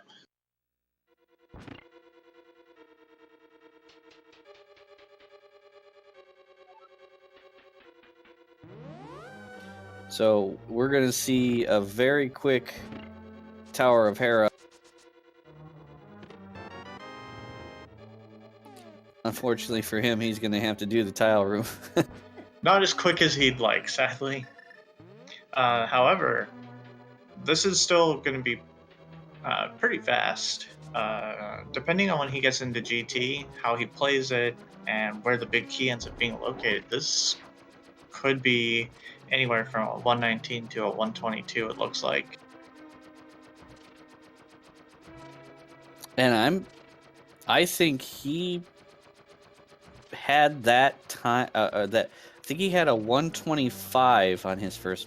So we're going to see a very quick Tower of Hera. Unfortunately for him, he's going to have to do the tile room. Not as quick as he'd like, sadly. However, this is still going to be pretty fast. Depending on when he gets into GT, how he plays it, and where the big key ends up being located, this could be anywhere from a 119 to a 122, it looks like. And I think he had that time, I think he had a 125 on his first.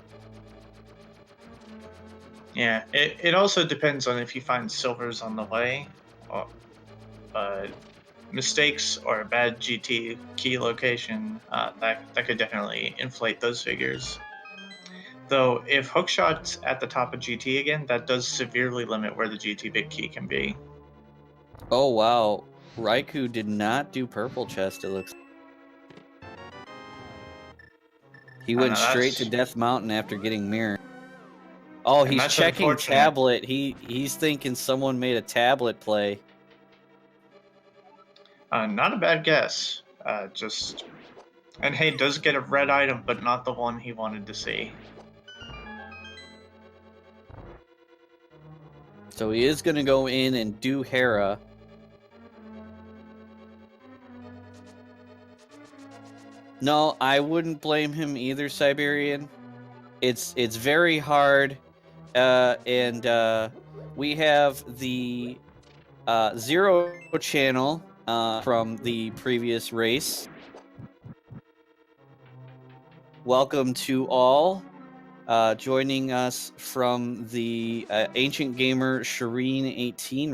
Yeah, it also depends on if he finds silvers on the way. But mistakes or a bad GT key location, that could definitely inflate those figures. Though, if hookshot's at the top of GT again, that does severely limit where the GT big key can be. Oh, wow. Raikou did not do purple chest, it looks. He went straight to Death Mountain after getting mirror. Oh, he's checking tablet. He's thinking someone made a tablet play. Not a bad guess. And hey, does get a red item, but not the one he wanted to see. So he is going to go in and do Hera. No, I wouldn't blame him either, Siberian. It's very hard, and we have the Zero channel from the previous race. Welcome to all. Joining us from the Ancient Gamer Shireen 18.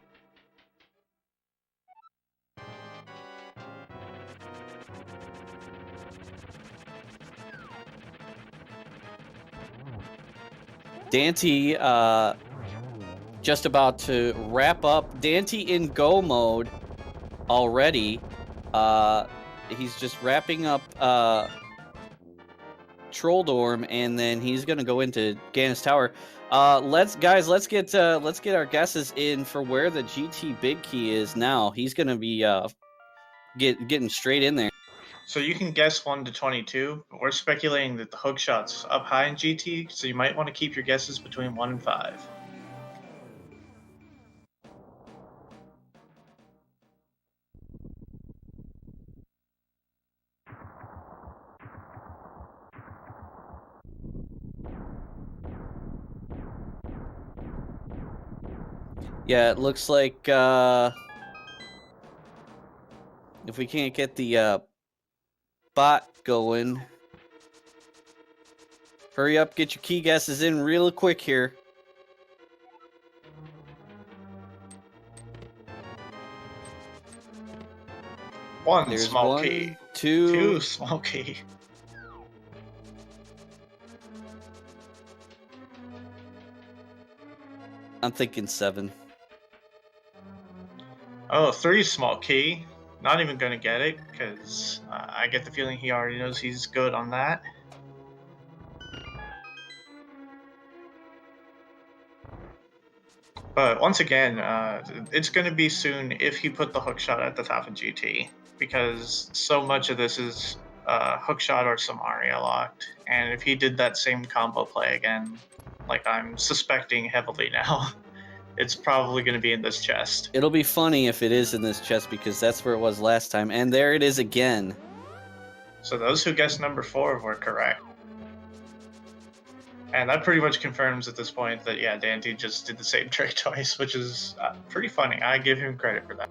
Daaanty just about to wrap up. Daaanty in go mode already. He's just wrapping up Troll Dorm, and then he's gonna go into Gannis Tower. Let's get our guesses in for where the GT big key is now. He's gonna be getting straight in there. So you can guess 1 to 22, but we're speculating that the hookshot's up high in GT, so you might want to keep your guesses between 1 and 5. Yeah, it looks like if we can't get the bot going, hurry up, get your key guesses in real quick here. There's small key. Two small key. I'm thinking 7. Oh, 3 small key. Not even going to get it, because I get the feeling he already knows he's good on that. But once again, it's going to be soon if he put the hookshot at the top of GT, because so much of this is hookshot or Samaria locked, and if he did that same combo play again, like I'm suspecting heavily now, it's probably going to be in this chest. It'll be funny if it is in this chest, because that's where it was last time, and there it is again. So those who guessed number 4 were correct. And that pretty much confirms at this point that, yeah, Daaanty just did the same trick twice, which is pretty funny. I give him credit for that.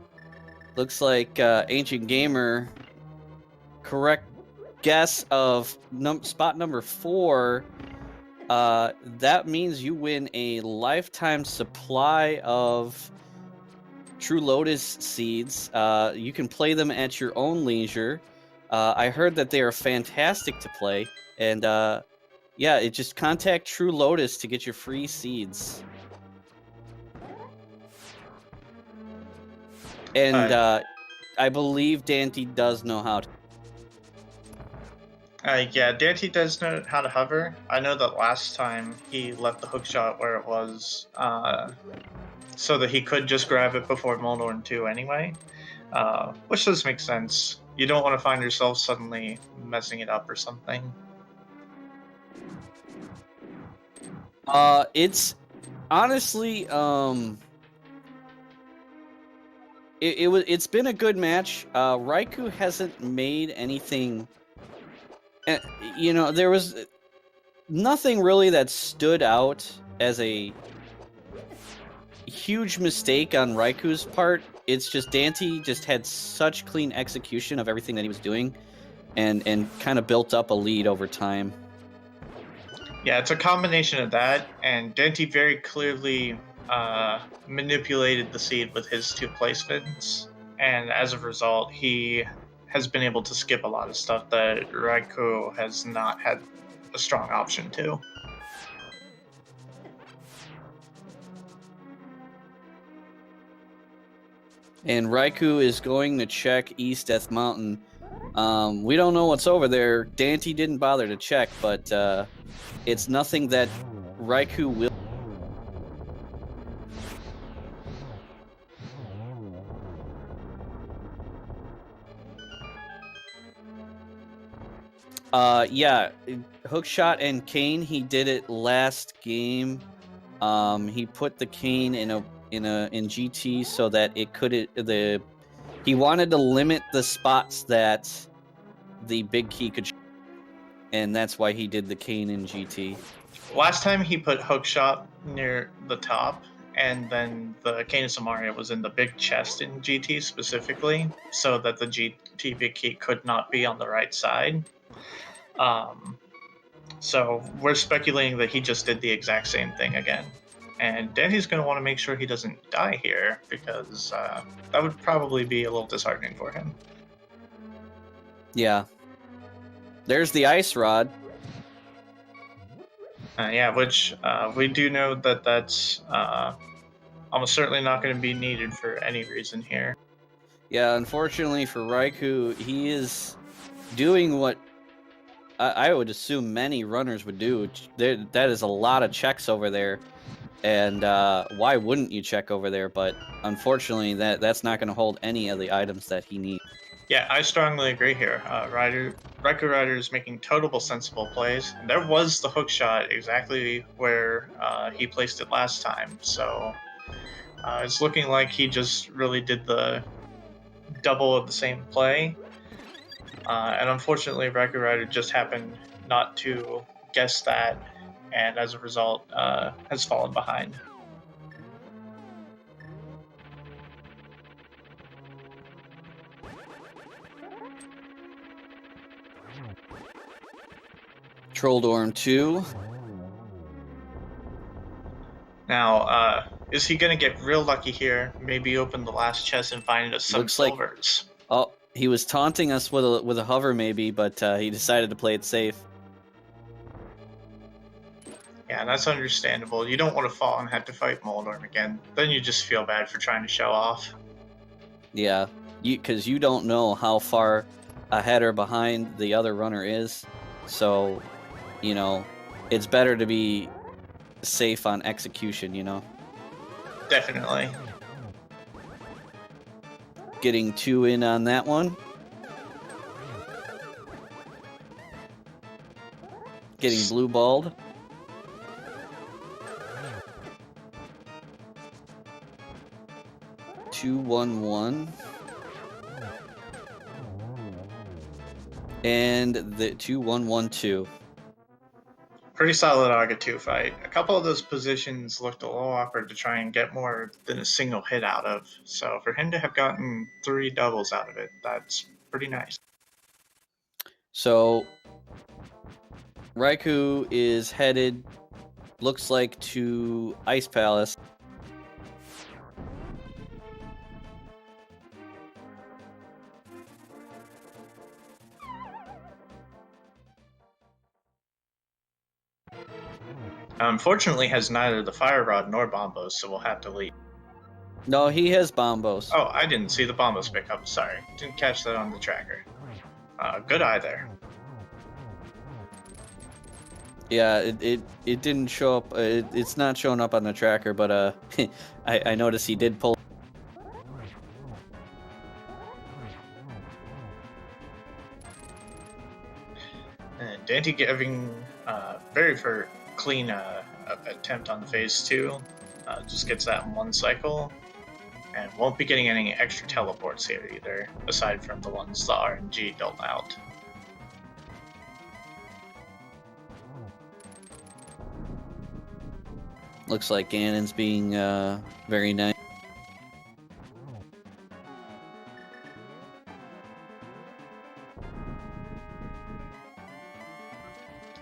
Looks like Ancient Gamer, correct guess of spot number 4. That means you win a lifetime supply of True Lotus seeds. You can play them at your own leisure. I heard that they are fantastic to play, and yeah, just contact True Lotus to get your free seeds. And I believe Daaanty does know how to. Yeah, Daaanty does know how to hover. I know that last time he left the hookshot where it was, so that he could just grab it before Moldorn 2 anyway, which does make sense. You don't want to find yourself suddenly messing it up or something. It's honestly, it's been a good match. Raikou hasn't made anything. You know, there was nothing really that stood out as a huge mistake on Raikou's part. It's just Daaanty just had such clean execution of everything that he was doing, and kind of built up a lead over time. Yeah, it's a combination of that, and Daaanty very clearly manipulated the seed with his 2 placements. and as a result, he has been able to skip a lot of stuff that Raikou has not had a strong option to. And Raikou is going to check East Death Mountain. We don't know what's over there. Daaanty didn't bother to check, but it's nothing that Raikou will. Yeah, Hookshot and Cane. He did it last game. He put the Cane in GT so that it could he wanted to limit the spots that the big key could, and that's why he did the Cane in GT. Last time he put Hookshot near the top, and then the Cane of Samaria was in the big chest in GT specifically, so that the GT big key could not be on the right side. So we're speculating that he just did the exact same thing again. And Danny's going to want to make sure he doesn't die here, because that would probably be a little disheartening for him. Yeah. There's the Ice Rod. Yeah, which we do know that that's almost certainly not going to be needed for any reason here. Yeah, unfortunately for Raikou, he is doing what I would assume many runners would do. That is a lot of checks over there, and why wouldn't you check over there? But unfortunately, that's not going to hold any of the items that he needs. Yeah, I strongly agree here. RaikouRider is making total sensible plays. And there was the hook shot exactly where he placed it last time, so it's looking like he just really did the double of the same play. And unfortunately, RaikouRider just happened not to guess that, and as a result, has fallen behind. Trolldorm 2. Now, is he going to get real lucky here? Maybe open the last chest and find us some silvers. Oh, he was taunting us with a hover maybe, but he decided to play it safe. Yeah, that's understandable. You don't want to fall and have to fight Moldorm again. Then you just feel bad for trying to show off. Yeah, because you don't know how far ahead or behind the other runner is. So, you know, it's better to be safe on execution, you know? Definitely. Getting 2 in on that one. Getting blue balled. Two, 1-1. And the 2-1-1-2. Pretty solid Aga 2 fight. A couple of those positions looked a little awkward to try and get more than a single hit out of. So for him to have gotten 3 doubles out of it, that's pretty nice. So Raikou is headed, looks like, to Ice Palace. Unfortunately, has neither the Fire Rod nor Bombos, so we'll have to leave. No, he has Bombos. Oh, I didn't see the Bombos pick up. Sorry. Didn't catch that on the tracker. Good eye there. Yeah, it didn't show up. It's not showing up on the tracker, but I noticed he did pull. And Daaanty giving very clean attempt on the phase 2. Just gets that in 1 cycle. And won't be getting any extra teleports here either, aside from the ones the RNG dealt out. Looks like Ganon's being very nice.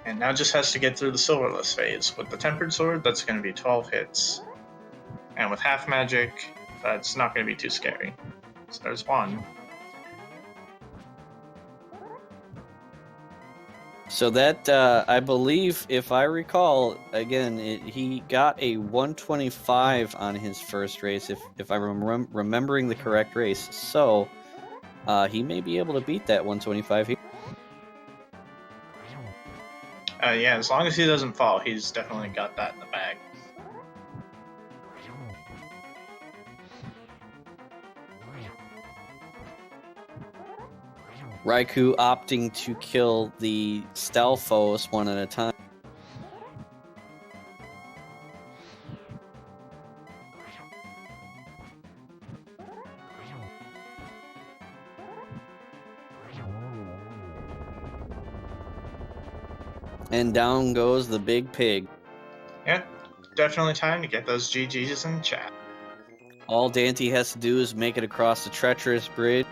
And now just has to get through the silverless phase. With the tempered sword, that's going to be 12 hits. And with half magic, that's not going to be too scary. So there's one. So that, I believe, if I recall, again, he got a 125 on his first race, if I'm remembering the correct race. So he may be able to beat that 125 here. Yeah, as long as he doesn't fall, he's definitely got that in the bag. Raikou opting to kill the Stalfos one at a time. And down goes the big pig. Yeah, definitely time to get those GGs in chat. All Daaanty has to do is make it across the treacherous bridge.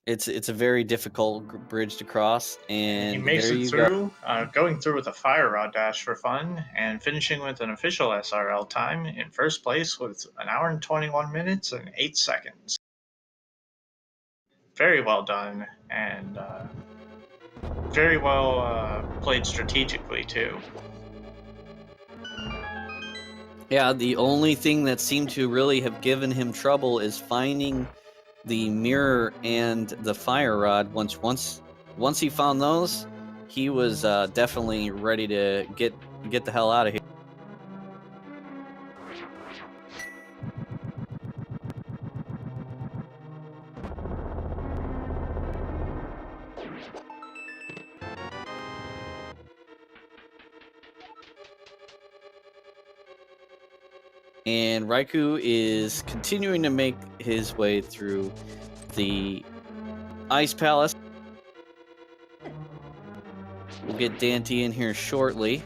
It's a very difficult bridge to cross, and he makes there it you through, go. Going through with a fire rod dash for fun, and finishing with an official SRL time in first place with 1 hour and 21 minutes and 8 seconds. Very well done, and very well played strategically too. Yeah, the only thing that seemed to really have given him trouble is finding the mirror and the fire rod. Once he found those, he was definitely ready to get the hell out of here. And Raikou is continuing to make his way through the Ice Palace. We'll get Daaanty in here shortly.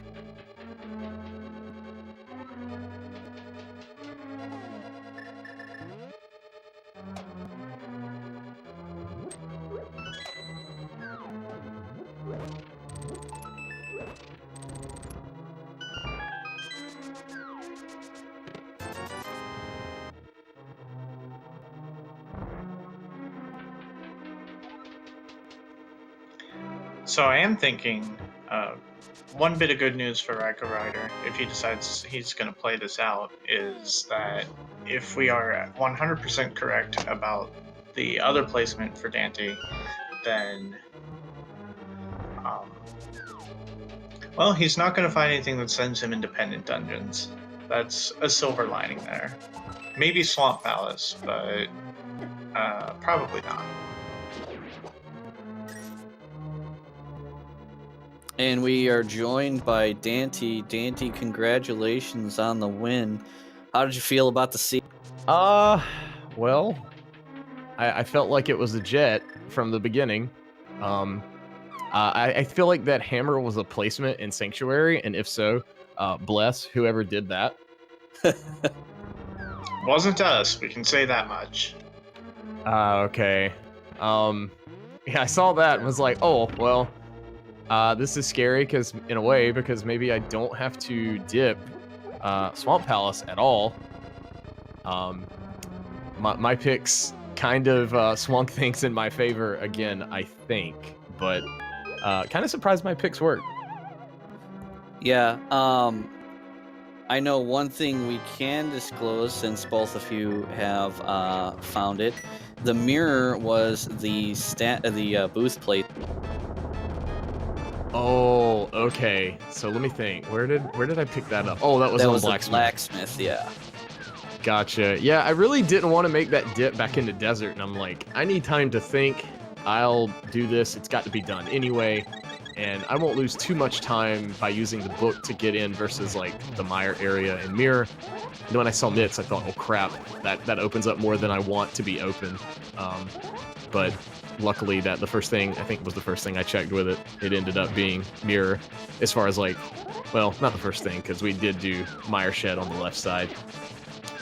So I am thinking one bit of good news for RaikouRider, if he decides he's going to play this out, is that if we are 100% correct about the other placement for Daaanty, then well, he's not going to find anything that sends him independent dungeons. That's a silver lining there. Maybe Swamp Palace, but probably not. And we are joined by Daaanty. Daaanty, congratulations on the win. How did you feel about the seat? Well, I felt like it was a jet from the beginning. I feel like that hammer was a placement in Sanctuary, and if so, bless whoever did that. Wasn't us, we can say that much. Okay. Yeah, I saw that and was like, oh, well, this is scary in a way, because maybe I don't have to dip Swamp Palace at all. My picks kind of swung things in my favor again, I think, but kind of surprised my picks worked. Yeah, I know one thing we can disclose, since both of you have found it. The mirror was the booth plate. Oh, okay. So let me think. Where did I pick that up? Oh, that was on Blacksmith. Blacksmith, yeah. Gotcha. Yeah, I really didn't want to make that dip back into desert, and I'm like, I need time to think. I'll do this. It's got to be done anyway, and I won't lose too much time by using the book to get in versus like the mire area and mirror. And then when I saw Mitts, I thought, oh crap, that opens up more than I want to be open. But luckily, that the first thing I checked with it. It ended up being mirror, as far as like, well, not the first thing, because we did do mire shed on the left side.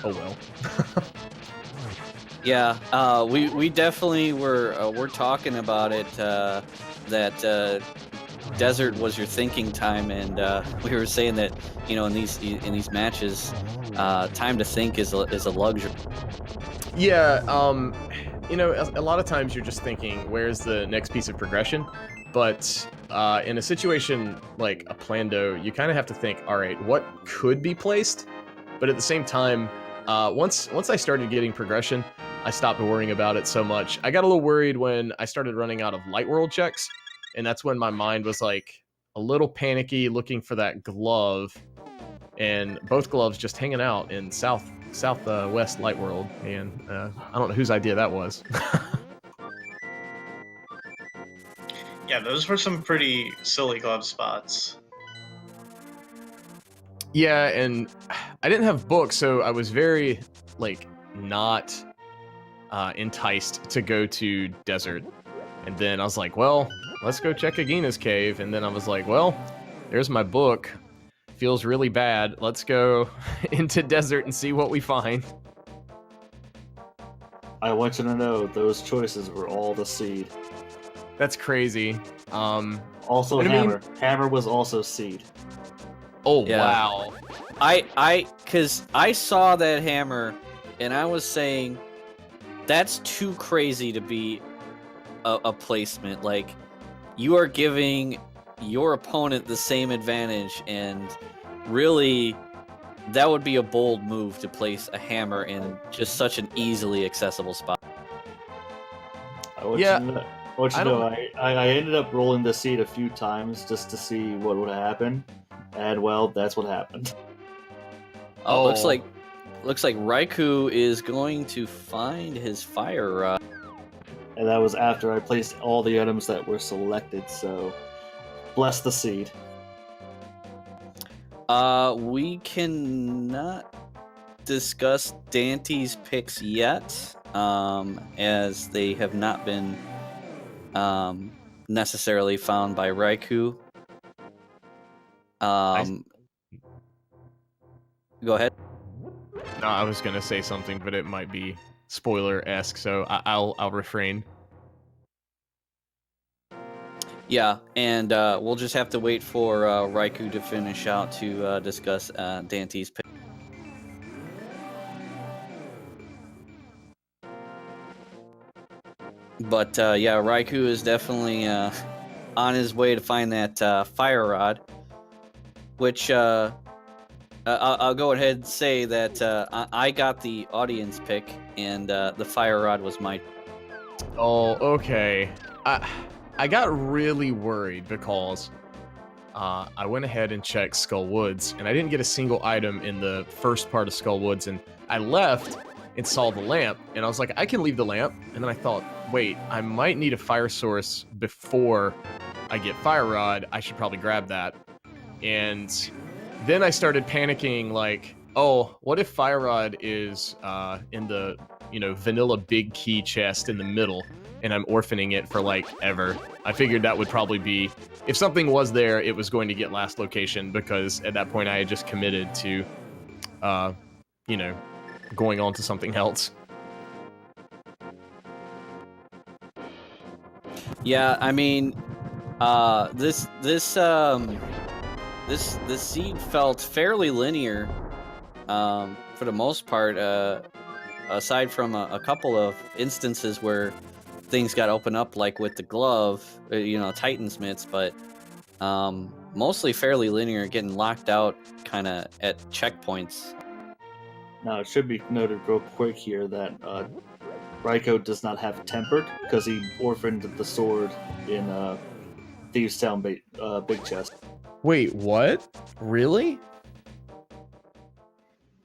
Oh well. Yeah, we definitely were talking about it. That desert was your thinking time, and we were saying that in these matches, time to think is a luxury. Yeah, a lot of times you're just thinking, where's the next piece of progression? But in a situation like a Plando, you kind of have to think, all right, what could be placed? But at the same time, once I started getting progression, I stopped worrying about it so much. I got a little worried when I started running out of Light World checks, and that's when my mind was like a little panicky, looking for that glove, and both gloves just hanging out in southwest Light World, and I don't know whose idea that was. Yeah, those were some pretty silly glove spots. Yeah, and I didn't have books, so I was very not enticed to go to desert. And then I was like, well, let's go check Agina's cave. And then I was like, well, there's my book. Feels really bad. Let's go into desert and see what we find. I want you to know those choices were all the seed. That's crazy. Also, I Hammer. Hammer was also seed. Oh, Yeah. wow. Because I saw that hammer, and I was saying, that's too crazy to be a placement. Like, you are giving your opponent the same advantage, and really, that would be a bold move to place a hammer in just such an easily accessible spot. I want Yeah, you to know, I ended up rolling the seed a few times just to see what would happen, and well, that's what happened. Oh, looks like Raikou is going to find his fire rod. And that was after I placed all the items that were selected, so bless the seed. We cannot discuss Daaanty's picks yet, as they have not been necessarily found by Raikou. Go ahead. No, I was gonna say something, but it might be spoiler-esque, so I'll refrain. Yeah, and we'll just have to wait for Raikou to finish out to discuss Daaanty's pick. But yeah, Raikou is definitely on his way to find that fire rod, which I'll go ahead and say that I got the audience pick, and the fire rod was my. Oh, okay. I got really worried because I went ahead and checked Skull Woods, and I didn't get a single item in the first part of Skull Woods, and I left and saw the lamp, and I was like, I can leave the lamp, and then I thought, wait, I might need a fire source before I get Fire Rod. I should probably grab that. And then I started panicking, like, oh, what if Fire Rod is in the, vanilla big key chest in the middle, and I'm orphaning it for, ever. I figured that would probably be, if something was there, it was going to get last location, because at that point I had just committed to, going on to something else. Yeah, I mean, this seed felt fairly linear, for the most part. Aside from a couple of instances where things got opened up, like with the glove, Titan's mitts, but mostly fairly linear, getting locked out kind of at checkpoints. Now, it should be noted real quick here that Raikou does not have Tempered because he orphaned the sword in Thieves' Town Big Chest. Wait, what? Really?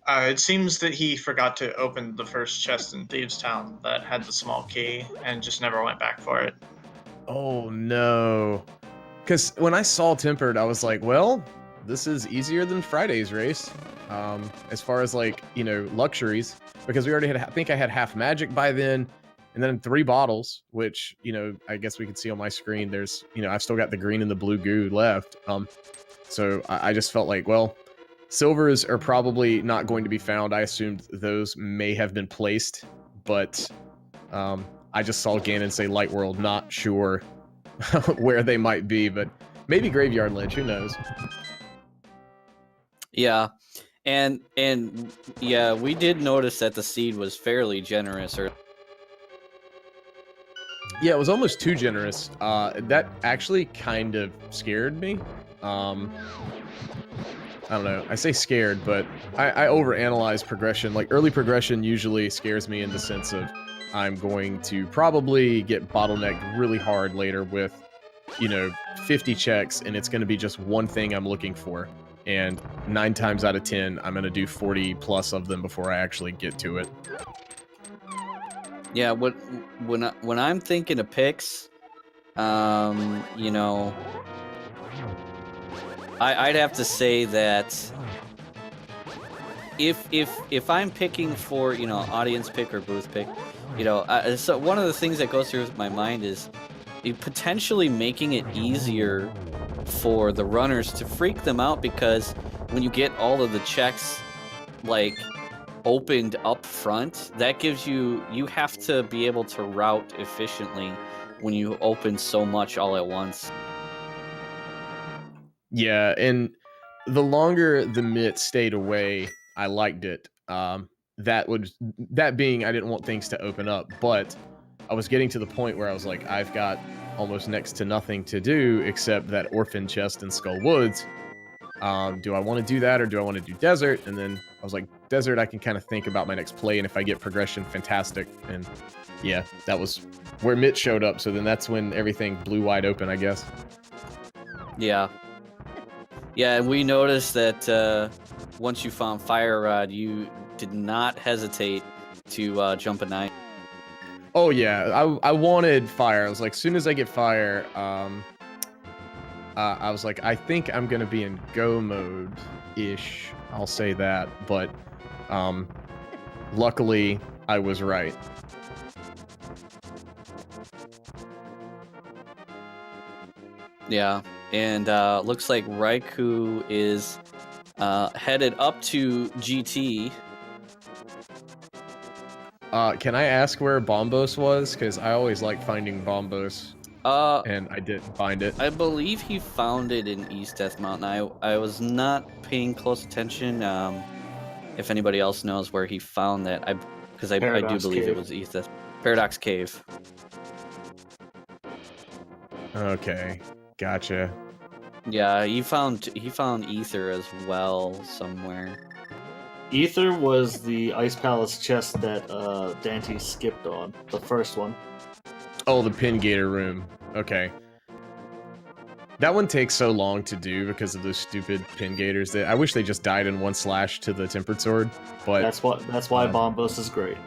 It seems that he forgot to open the first chest in Thieves' Town that had the small key and just never went back for it. Oh, no. Because when I saw Tempered, I was like, well, this is easier than Friday's race. As far as, luxuries. Because we already had, I think I had half magic by then, and then 3 bottles, which, I guess we could see on my screen. There's, I've still got the green and the blue goo left. So I just felt like, well, silvers are probably not going to be found. I assumed those may have been placed, but I just saw Ganon say Light World, not sure where they might be, but Maybe Graveyard Ledge, who knows? Yeah. And yeah, we did notice that the seed was fairly generous. Yeah, it was almost too generous. That actually kind of scared me. I don't know. I say scared, but I overanalyze progression. Like, early progression usually scares me in the sense of I'm going to probably get bottlenecked really hard later with, 50 checks, and it's going to be just one thing I'm looking for. And 9 times out of 10, I'm going to do 40 plus of them before I actually get to it. Yeah, when I'm thinking of picks, I'd have to say that if I'm picking for audience pick or booth pick, so one of the things that goes through my mind is potentially making it easier for the runners to freak them out, because when you get all of the checks like opened up front, that gives you have to be able to route efficiently when you open so much all at once. Yeah, and the longer the mitt stayed away, I liked it. That being, I didn't want things to open up, but I was getting to the point where I was like, I've got almost next to nothing to do except that orphan chest in Skull Woods. Do I want to do that, or do I want to do desert? And then I was like, desert, I can kind of think about my next play, and if I get progression, fantastic. And yeah, that was where Mitt showed up. So then that's when everything blew wide open, I guess. Yeah, and we noticed that once you found Fire Rod, you did not hesitate to jump a 9. Oh yeah, I wanted fire. I was like, as soon as I get fire, I was like, I think I'm gonna be in go mode-ish. I'll say that, but luckily I was right. Yeah, and looks like Raikou is headed up to GT. Can I ask where Bombos was? Because I always like finding Bombos. And I didn't find it. I believe he found it in East Death Mountain. I was not paying close attention. If anybody else knows where he found that, because I do believe it was East Death Paradox Cave. Okay, gotcha. Yeah, he found Ether as well somewhere. Ether was the Ice Palace chest that Daaanty skipped on, the first one. Oh, the Pin Gator room. Okay. That one takes so long to do because of those stupid Pin Gators. I wish they just died in one slash to the Tempered Sword, but... That's why Bombos is great.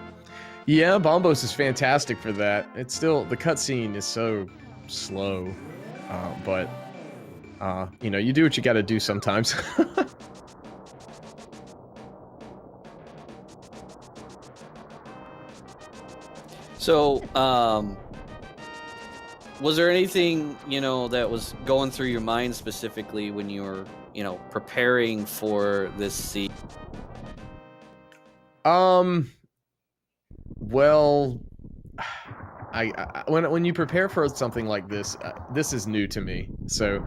Yeah, Bombos is fantastic for that. It's still... The cutscene is so slow, but... you do what you gotta do sometimes. So, was there anything, that was going through your mind specifically when you were, preparing for this scene? Well, when you prepare for something like this, this is new to me. So,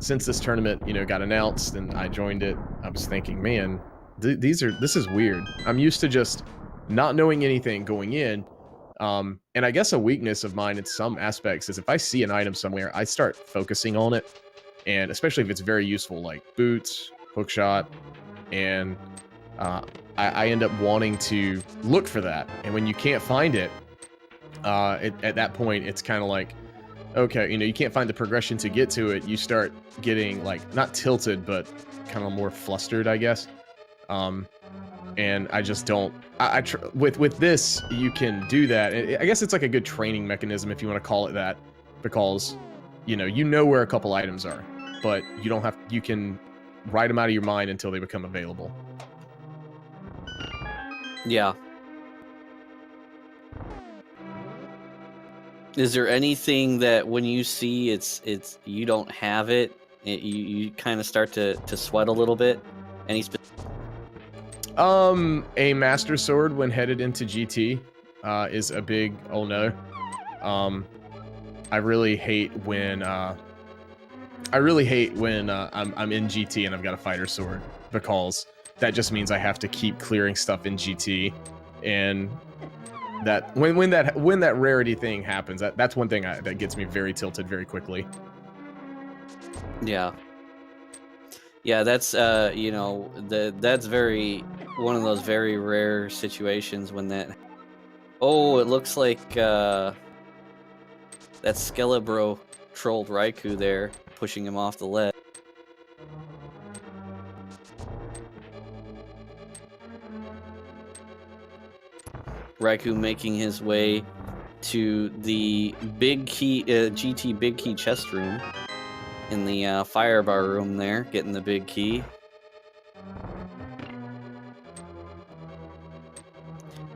since this tournament, got announced and I joined it, I was thinking, man, this is weird. I'm used to just not knowing anything going in. And I guess a weakness of mine in some aspects is if I see an item somewhere, I start focusing on it, and especially if it's very useful, like boots, hookshot, and I end up wanting to look for that. And when you can't find it, at that point, it's kind of like, okay, you can't find the progression to get to it. You start getting like not tilted, but kind of more flustered, I guess. And I just don't. With this, you can do that. I guess it's like a good training mechanism, if you want to call it that, because you know where a couple items are, but you don't have. You can write them out of your mind until they become available. Yeah. Is there anything that when you see it's you don't have it, you kind of start to sweat a little bit? Any a Master Sword when headed into GT is a big oh no. I really hate when I really hate when I'm in GT and I've got a fighter sword, because that just means I have to keep clearing stuff in GT, and that when that rarity thing happens, that's one thing that gets me very tilted very quickly. Yeah. Yeah, that's you know, that's very one of those very rare situations when that. Oh, it looks like that Skelebro trolled Raikou there, pushing him off the ledge. Raikou making his way to the big key GT big key chest room in the fire bar room there, getting the big key.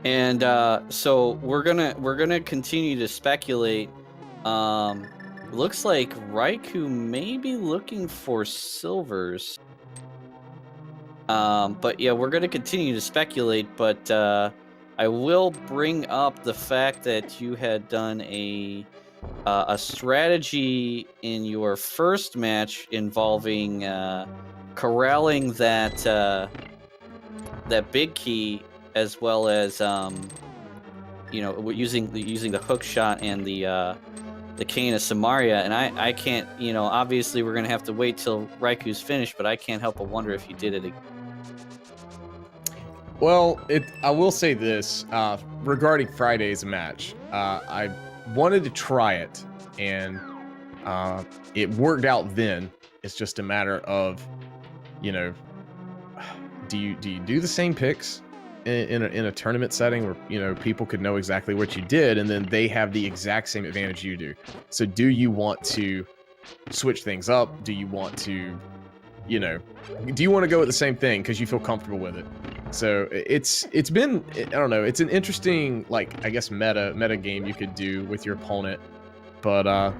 And so we're gonna continue to speculate. Looks like Raikou may be looking for silvers. But yeah, we're gonna continue to speculate. But I will bring up the fact that you had done a strategy in your first match involving corralling that big key, as well as you know, using the hook shot and the cane of Samaria. And I can't, you know, obviously we're gonna have to wait till Raikou's finished, but I can't help but wonder if you did it again. Well, I will say this regarding Friday's match. I wanted to try it, and it worked out then. It's just a matter of, you know, do you do the same picks in a tournament setting where, you know, people could know exactly what you did, and then they have the exact same advantage you do? So do you want to switch things up? Do you want to, you know, do you want to go with the same thing because you feel comfortable with it? So it's been, I don't know, it's an interesting, like, I guess meta game you could do with your opponent. But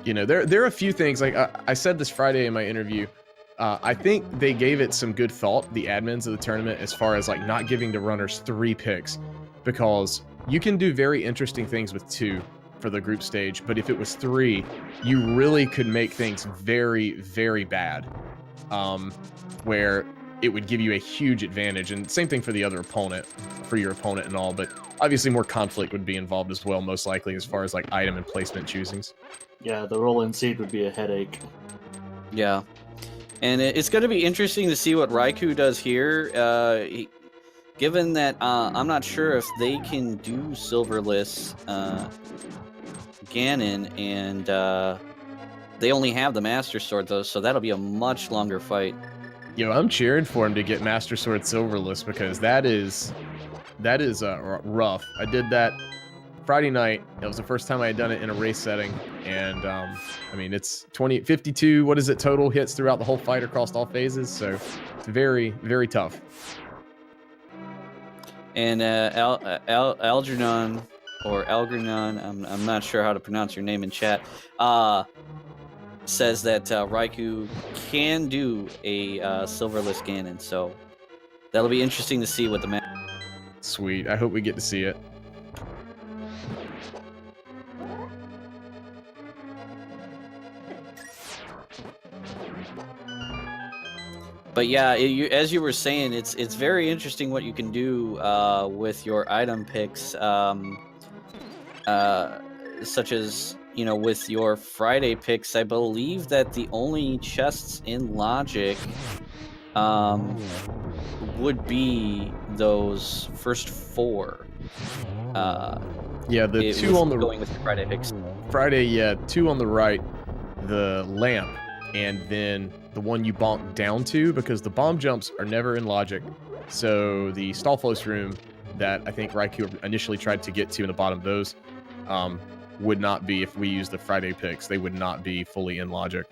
you know, there are a few things, like I said this Friday in my interview. I think they gave it some good thought, the admins of the tournament, as far as like not giving the runners 3 picks, because you can do very interesting things with 2 for the group stage, but if it was 3, you really could make things very, very bad, where it would give you a huge advantage. And same thing for the other opponent, for your opponent and all, but obviously more conflict would be involved as well, most likely, as far as like item and placement choosings. Yeah, the roll-in seed would be a headache. Yeah. And it's going to be interesting to see what Raikou does here, given that I'm not sure if they can do silverless Ganon, and they only have the Master Sword, though, so that'll be a much longer fight. Yo, I'm cheering for him to get Master Sword silverless, because that is rough. I did that Friday night. It was the first time I had done it in a race setting, and I mean, it's 52, what is it, total hits throughout the whole fight across all phases, so it's very, very tough. And Algernon, or Algernon, I'm not sure how to pronounce your name in chat, says that Raikou can do a silverless Ganon, so that'll be interesting to see what the match. Sweet, I hope we get to see it. But yeah, as you were saying, it's very interesting what you can do with your item picks, such as, you know, with your Friday picks. I believe that the only chests in Logic would be those first 4. Yeah, the 2 on the going with the Friday picks. Friday, yeah, 2 on the right, the lamp, and then the one you bonk down to, because the bomb jumps are never in Logic. So the Stallflos room that I think Raikou initially tried to get to in the bottom of those would not be, if we use the Friday picks, they would not be fully in Logic.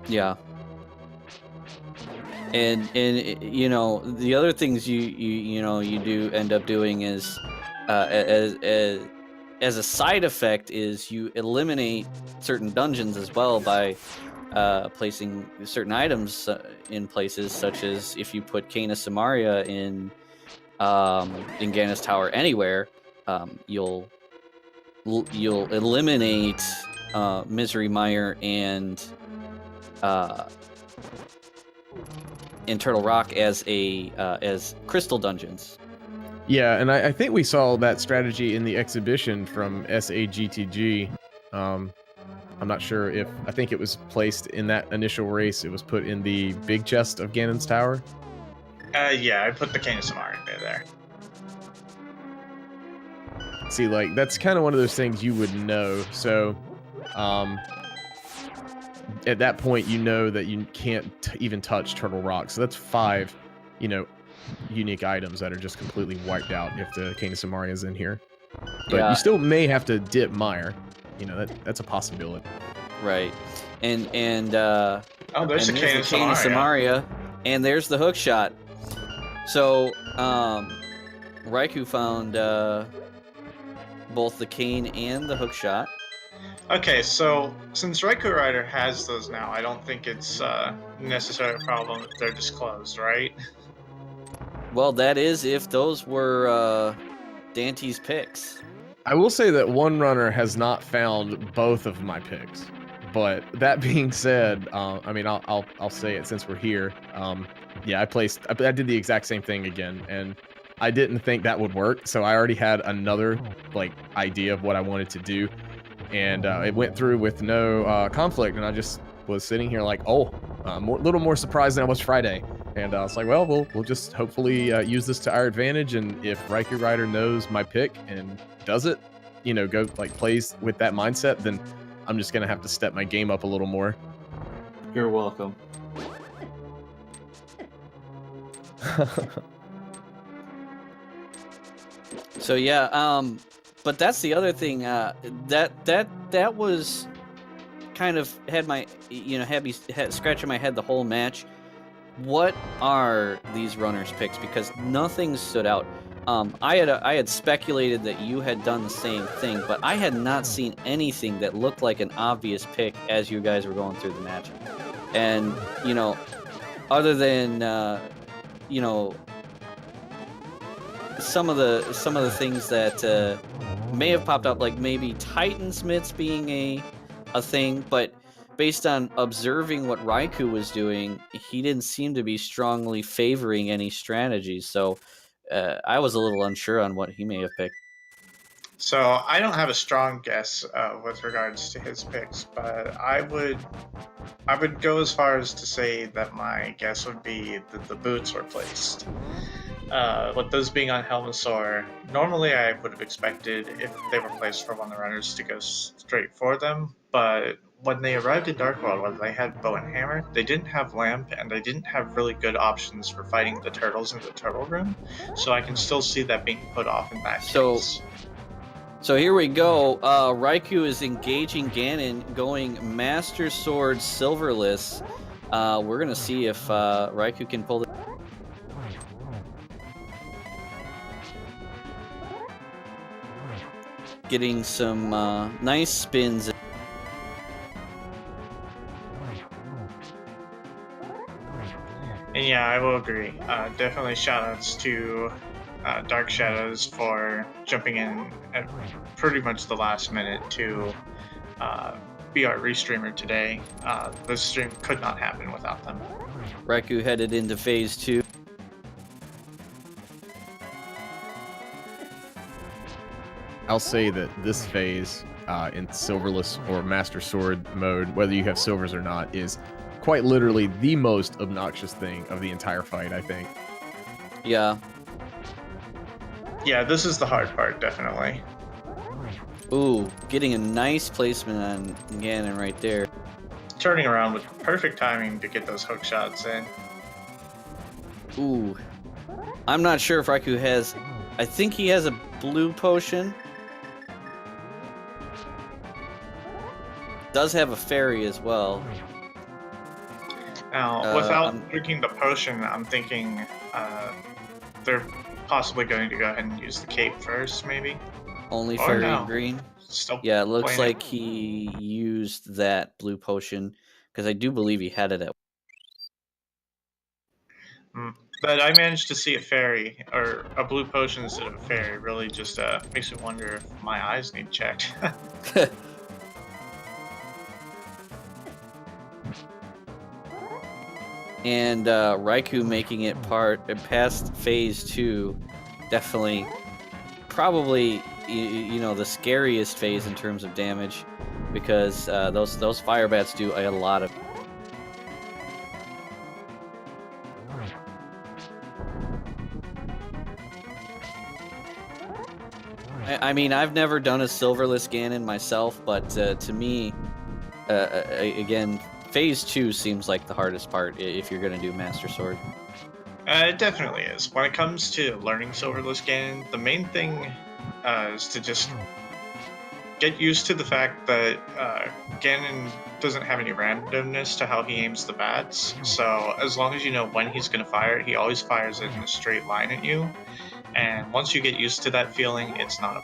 Yeah. And you know, the other things you know you do end up doing is as a side effect is you eliminate certain dungeons as well by placing certain items in places, such as if you put Cane of Samaria in Ganon's Tower anywhere, you'll eliminate Misery Mire and Turtle Rock as crystal dungeons. Yeah, and I think we saw that strategy in the exhibition from SAGTG. I'm not sure if... I think it was placed in that initial race. It was put in the big chest of Ganon's Tower. Yeah, I put the Cane of Samaria there. See, like, that's kind of one of those things you would know. So, at that point, you know that you can't even touch Turtle Rock. So that's 5, unique items that are just completely wiped out if the Cane of Samaria is in here. But you still may have to dip Mire. That's a possibility. Right. And there's the Cane of Samaria, and there's the hook shot. So Raikou found both the cane and the hook shot. Okay, so since RaikouRider has those now, I don't think it's necessarily a problem if they're disclosed, right? Well, that is if those were Daaanty's picks. I will say that one runner has not found both of my picks. But that being said, I'll say it since we're here. Yeah, I did the exact same thing again, and I didn't think that would work. So I already had another idea of what I wanted to do, and it went through with no conflict. And I just was sitting here like, a little more surprised than I was Friday. And I was like, well, we'll just hopefully use this to our advantage. And if RaikouRider knows my pick and does it, plays with that mindset, then I'm just gonna have to step my game up a little more. You're welcome. So yeah, but that's the other thing. That was kind of had me scratching my head the whole match. What are these runners' picks? Because nothing stood out. I had speculated that you had done the same thing, but I had not seen anything that looked like an obvious pick as you guys were going through the match. And other than some of the things that may have popped up, like maybe Titansmiths being a thing, but based on observing what Raikou was doing, he didn't seem to be strongly favoring any strategies. So I was a little unsure on what he may have picked. So I don't have a strong guess with regards to his picks, but I would go as far as to say that my guess would be that the boots were placed. With those being on Helmasaur, normally I would have expected if they were placed for one of the runners to go straight for them, but when they arrived in Dark World, when they had Bow and Hammer, they didn't have Lamp, and they didn't have really good options for fighting the turtles in the turtle room, so I can still see that being put off in that case. So here we go. Raikou is engaging Ganon, going Master Sword Silverless. We're going to see if Raikou can pull the... Getting some nice spins. And yeah, I will agree. Definitely shoutouts to Dark Shadows for jumping in at pretty much the last minute to be our restreamer today. This stream could not happen without them. Raikou headed into phase 2. I'll say that this phase in Silverless or Master Sword mode, whether you have silvers or not, is quite literally the most obnoxious thing of the entire fight, I think. Yeah. Yeah, this is the hard part, definitely. Ooh, getting a nice placement on Ganon right there. Turning around with perfect timing to get those hook shots in. Ooh. I'm not sure if Raikou has... I think he has a blue potion. Does have a fairy as well. Now, without drinking the potion, I'm thinking they're possibly going to go ahead and use the cape first, maybe? Only fairy green? Still yeah, it looks like he used that blue potion, because I do believe he had it at... But I managed to see a fairy, or a blue potion instead of a fairy. Really just makes me wonder if my eyes need checked. and Raikou making it past phase 2, definitely, probably the scariest phase in terms of damage, because those fire bats do a lot of. I mean, I've never done a silverless Ganon myself, but to me, again, phase 2 seems like the hardest part if you're gonna do Master Sword. It definitely is. When it comes to learning Silverless Ganon, the main thing is to just get used to the fact that Ganon doesn't have any randomness to how he aims the bats. So as long as you know when he's going to fire, he always fires it in a straight line at you. And once you get used to that feeling, it's not a...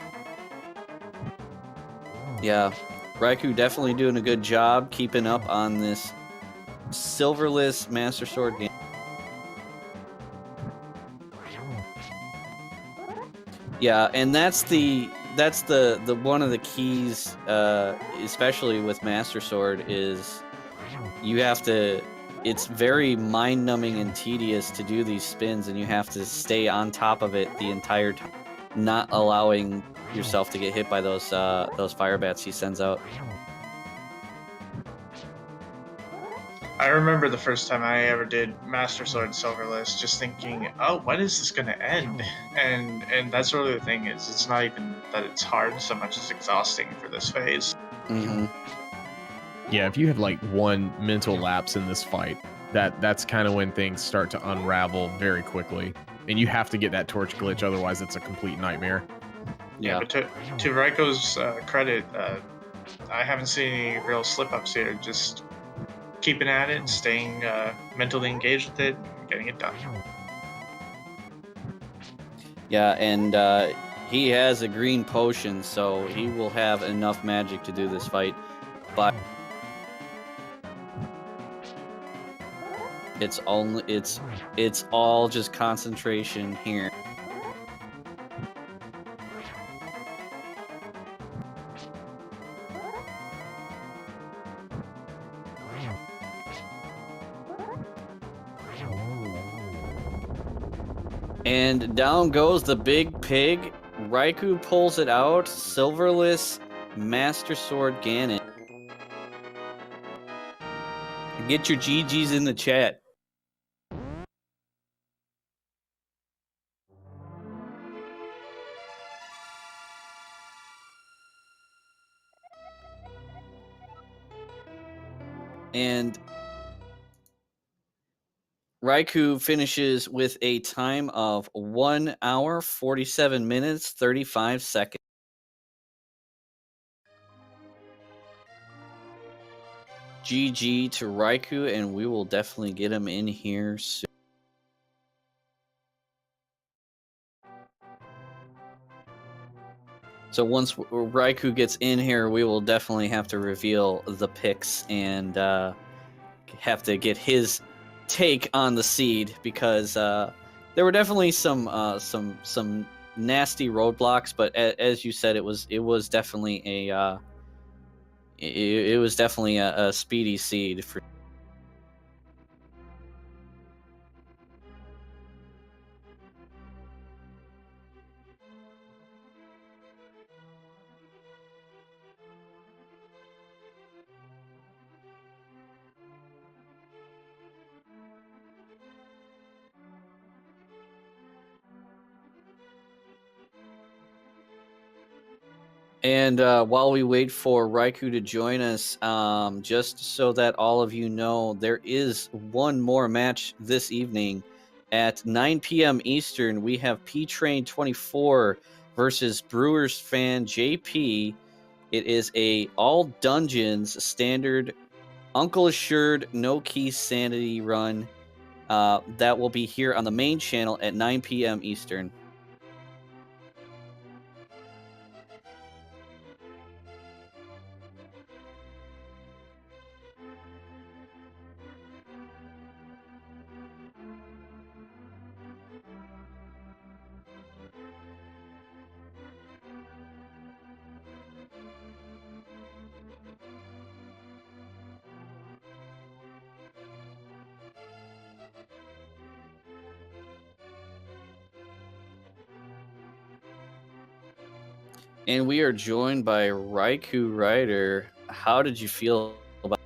Yeah, Raikou definitely doing a good job keeping up on this silverless Master Sword game. Yeah, and that's the one of the keys, especially with Master Sword, is you have to. It's very mind-numbing and tedious to do these spins, and you have to stay on top of it the entire time, not allowing yourself to get hit by those fire bats he sends out. I remember the first time I ever did Master Sword Silverless, just thinking, "Oh, when is this going to end?" And that's really the thing, is it's not even that it's hard so much as exhausting for this phase. Mm-hmm. Yeah, if you have like one mental lapse in this fight, that's kind of when things start to unravel very quickly, and you have to get that torch glitch, otherwise it's a complete nightmare. Yeah, but to Raikou's credit, I haven't seen any real slip-ups here. Just keeping at it, staying mentally engaged with it, and getting it done. Yeah, and he has a green potion, so he will have enough magic to do this fight. But it's all just concentration here. And down goes the big pig. Raikou pulls it out. Silverless Master Sword Ganon. Get your GGs in the chat. And Raikou finishes with a time of 1 hour, 47 minutes, 35 seconds. GG to Raikou, and we will definitely get him in here soon. So once Raikou gets in here, we will definitely have to reveal the picks and have to get his take on the seed, because there were definitely some nasty roadblocks, but as you said, it was definitely it was definitely a speedy seed for. And while we wait for Raikou to join us, just so that all of you know, there is one more match this evening at 9 p.m. Eastern. We have P-Train 24 versus Brewers fan JP. It is a all dungeons standard Uncle Assured no key sanity run that will be here on the main channel at 9 p.m. Eastern. And we are joined by RaikouRider. How did you feel about?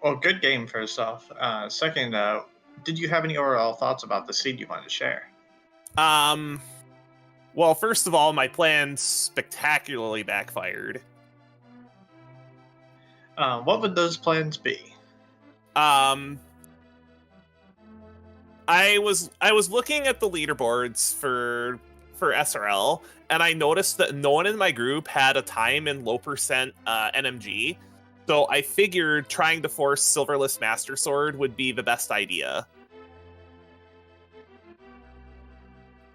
Well, good game first off. Second, did you have any overall thoughts about the seed you wanted to share? Well, first of all, my plan spectacularly backfired. What would those plans be? I was looking at the leaderboards for SRL, and I noticed that no one in my group had a time in low percent NMG. So I figured trying to force Silverless Master Sword would be the best idea.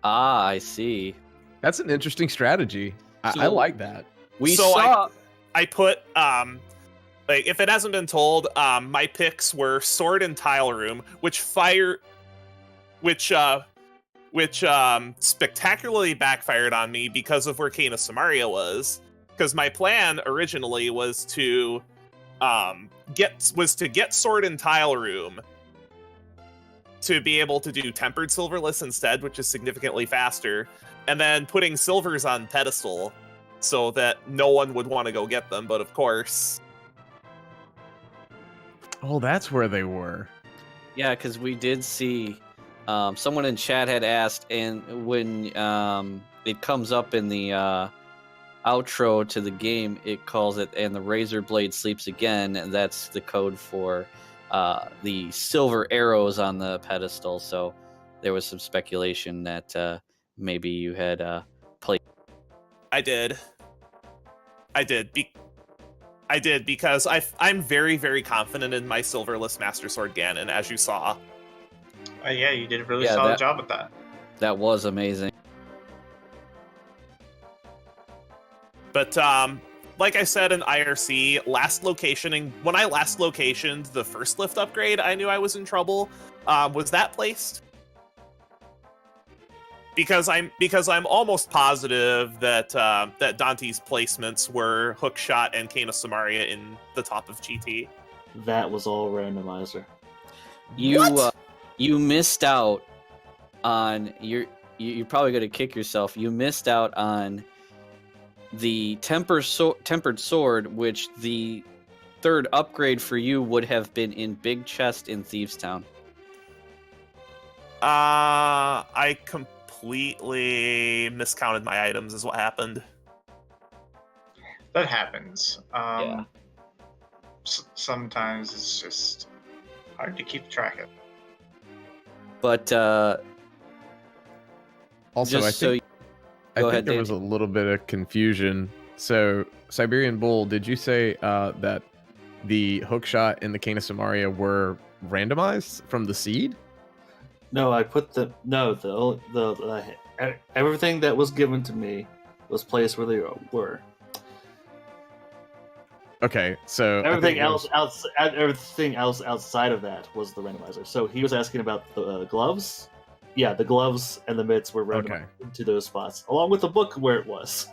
Ah, I see. That's an interesting strategy. I So- like that. We So saw. I put like, if it hasn't been told, my picks were Sword and Tile Room, which spectacularly backfired on me because of where Kana Samaria was. Because my plan originally was to get Sword and Tile Room to be able to do Tempered Silverless instead, which is significantly faster, and then putting silvers on pedestal so that no one would want to go get them. But of course, Oh, that's where they were. Yeah, because we did see someone in chat had asked, and when it comes up in the outro to the game, it calls it "and the razor blade sleeps again," and that's the code for the silver arrows on the pedestal. So there was some speculation that maybe you had played. I did because I'm very, very confident in my Silverless Master Sword Ganon, as you saw. Yeah, you did a really Yeah, solid that- job with that. That was amazing. But like I said in IRC, when I last locationed the first lift upgrade, I knew I was in trouble. Was that placed? Because I'm almost positive that Daaanty's placements were Hookshot and Kana Samaria in the top of GT. That was all randomizer. You missed out on you're probably going to kick yourself. You missed out on the tempered sword, which the third upgrade for you would have been in Big Chest in Thievestown. I completely miscounted my items is what happened. That happens. Yeah. Sometimes it's just hard to keep track of. But Also, just I so think, Go ahead, there was a little bit of confusion. So, Siberian Bull, did you say that the Hookshot and the Kana Samaria were randomized from the seed? No, I put the everything that was given to me was placed where they were. Okay, so I Everything think else outside of that was the randomizer. So he was asking about the gloves. Yeah, the gloves and the mitts were randomized to those spots, along with the book where it was.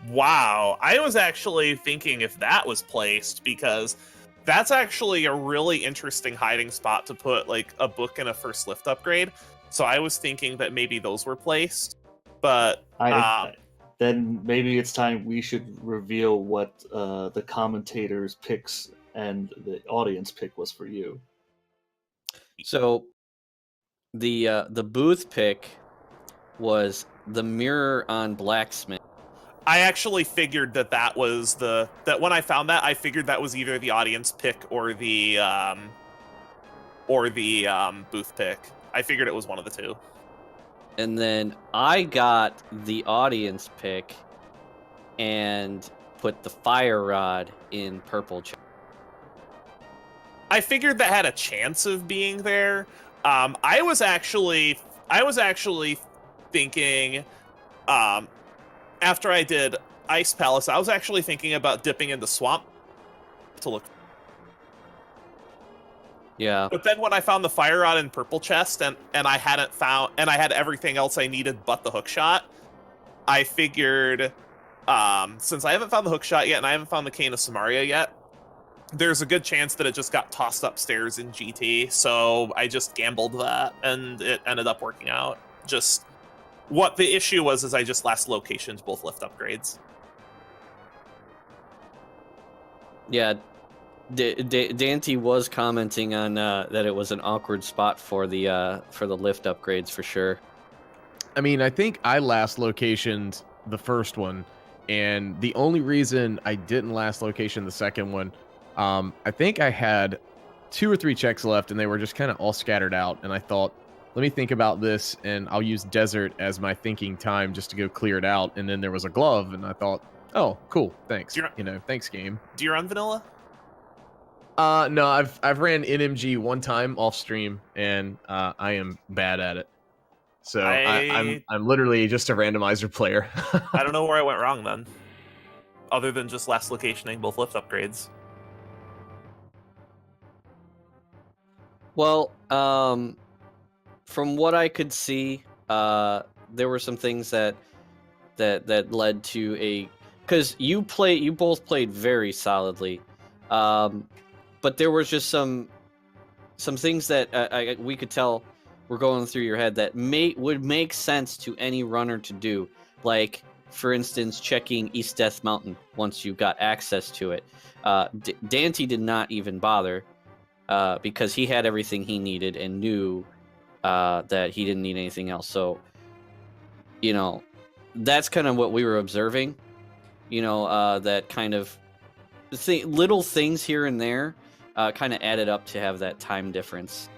Wow, I was actually thinking if that was placed, because that's actually a really interesting hiding spot to put like a book and a first lift upgrade. So I was thinking that maybe those were placed, but then maybe it's time we should reveal what the commentators' picks and the audience pick was for you. So the booth pick was the mirror on Blacksmith. I actually figured that when I found that, I figured that was either the audience pick or the booth pick. I figured it was one of the two. And then I got the audience pick and put the fire rod in purple. I figured that had a chance of being there. I was actually thinking, after I did Ice Palace, I was actually thinking about dipping into Swamp to look. Yeah. But then when I found the fire rod in purple chest and I had everything else I needed but the hook shot, I figured, since I haven't found the hook shot yet and I haven't found the Cane of Samaria yet, there's a good chance that it just got tossed upstairs in GT. So I just gambled that, and it ended up working out. Just what the issue was is I just last locationed both lift upgrades. Yeah, Daaanty was commenting on that it was an awkward spot for the lift upgrades for sure. I mean, I think I last locationed the first one, and the only reason I didn't last location the second one, I think I had 2 or 3 checks left, and they were just kind of all scattered out. And I thought, let me think about this, and I'll use desert as my thinking time just to go clear it out. And then there was a glove, and I thought, oh, cool, thanks. Thanks, game. Do you run vanilla? No, I've ran NMG one time off stream, and I am bad at it. So I'm literally just a randomizer player. I don't know where I went wrong then, other than just last locationing both lift upgrades. Well, from what I could see, there were some things that led to because you both played very solidly, but there was just some things that we could tell were going through your head that would make sense to any runner to do, like for instance checking East Death Mountain once you got access to it. Daaanty did not even bother because he had everything he needed and knew that he didn't need anything else. So that's kind of what we were observing, that kind of little things here and there kind of added up to have that time difference.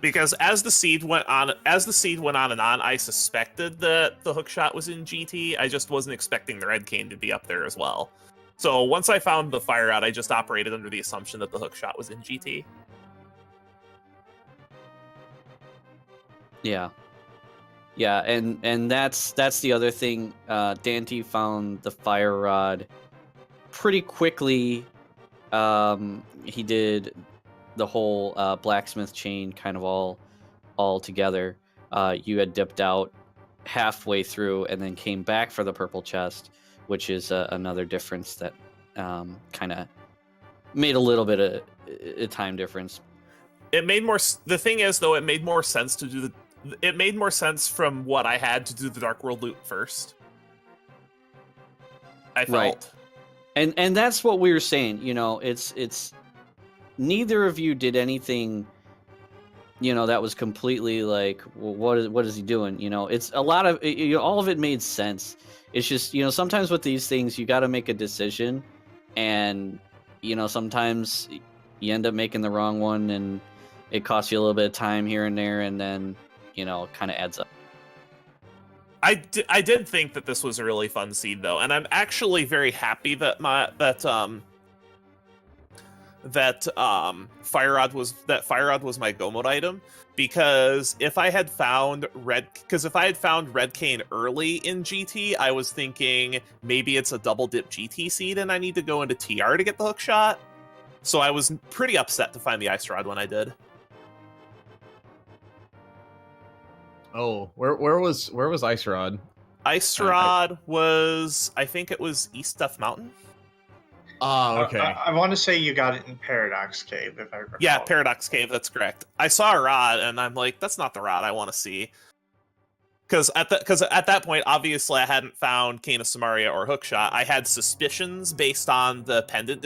Because as the seed went on and on, I suspected that the hookshot was in GT. I just wasn't expecting the red cane to be up there as well. So once I found the fire out, I just operated under the assumption that the hookshot was in GT. Yeah, and that's the other thing. Daaanty found the fire rod pretty quickly. He did the whole blacksmith chain kind of all together. You had dipped out halfway through and then came back for the purple chest, which is another difference that kind of made a little bit of a time difference. It made more. The thing is, though, it made more sense to do it made more sense from what I had to do the Dark World loot first. I felt. Right. And that's what we were saying. It's neither of you did anything, that was completely like, well, what is he doing? It's a lot of all of it made sense. It's just, sometimes with these things, you got to make a decision, and sometimes you end up making the wrong one, and it costs you a little bit of time here and there, and then kind of adds up. I did think that this was a really fun seed, though, and I'm actually very happy that fire rod was my go mode item, because if I had found red cane early in GT, I was thinking maybe it's a double dip GT seed and I need to go into TR to get the hook shot. So I was pretty upset to find the ice rod when I did. Oh, where was ice rod? Ice rod was, I think it was East Death Mountain. Oh, okay. I want to say you got it in Paradox Cave, if I recall. Yeah, Paradox Cave, that's correct. I saw a rod, and I'm like, that's not the rod I want to see. Because at that point, obviously, I hadn't found Cane of Samaria or Hookshot. I had suspicions based on the pendant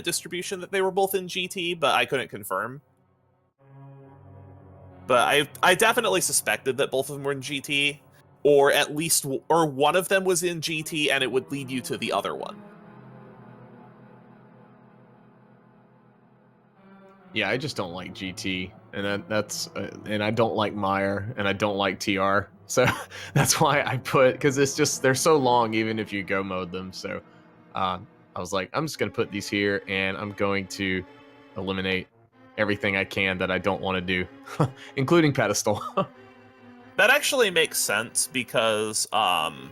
distribution that they were both in GT, but I couldn't confirm. But I definitely suspected that both of them were in GT, or at least one of them was in GT, and it would lead you to the other one. Yeah, I just don't like GT, and that's and I don't like Meyer, and I don't like TR, so that's why I put, because it's just, they're so long even if you go mode them. So I was like, I'm just gonna put these here, and I'm going to eliminate everything I can that I don't want to do, including pedestal. That actually makes sense because that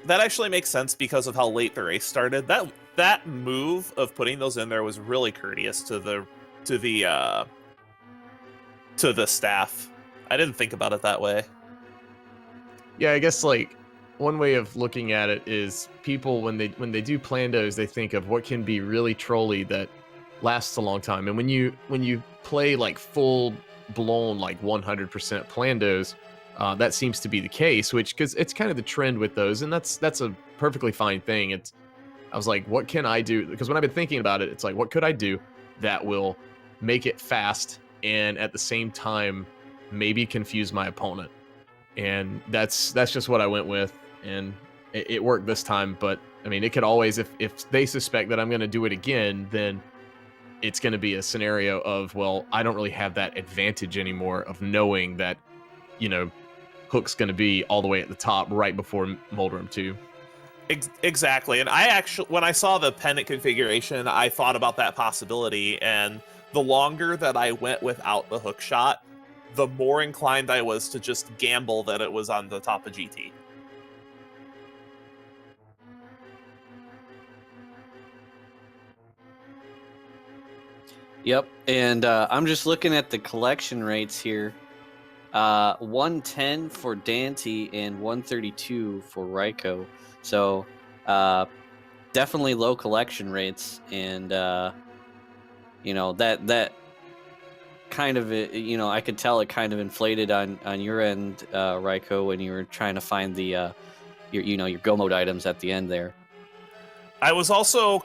actually makes sense because of how late the race started. That move of putting those in there was really courteous to the staff. I didn't think about it that way. Yeah, I guess like one way of looking at it is people when they do Plandos, they think of what can be really trolly that lasts a long time. And when you play like full blown like 100% Plandos, that seems to be the case, which because it's kind of the trend with those, and that's a perfectly fine thing. I was like, what can I do? Because when I've been thinking about it, it's like, what could I do that will make it fast and at the same time maybe confuse my opponent? And that's just what I went with, and it worked this time. But I mean, it could always, if they suspect that I'm going to do it again, then it's going to be a scenario of, well, I don't really have that advantage anymore of knowing that, you know, Hook's going to be all the way at the top right before Moldrum 2. Exactly. And I actually, when I saw the pennant configuration, I thought about that possibility. And the longer that I went without the hook shot, the more inclined I was to just gamble that it was on the top of GT. Yep, and I'm just looking at the collection rates here. 110 for Daaanty and 132 for Raikou. So definitely low collection rates, and you know that kind of, you know, I could tell it kind of inflated on your end, Raikou, when you were trying to find the your go mode items at the end there. I was also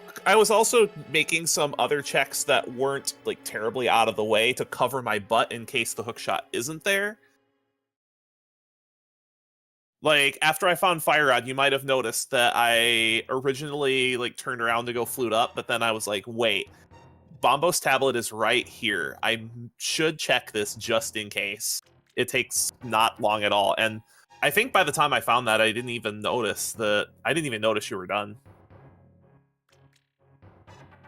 making some other checks that weren't like terribly out of the way to cover my butt in case the hook shot isn't there. Like, after I found Fire Rod, you might have noticed that I originally like turned around to go flute up, but then I was like, wait, Bombo's tablet is right here. I should check this just in case. It takes not long at all. And I think by the time I found that, I didn't even notice you were done.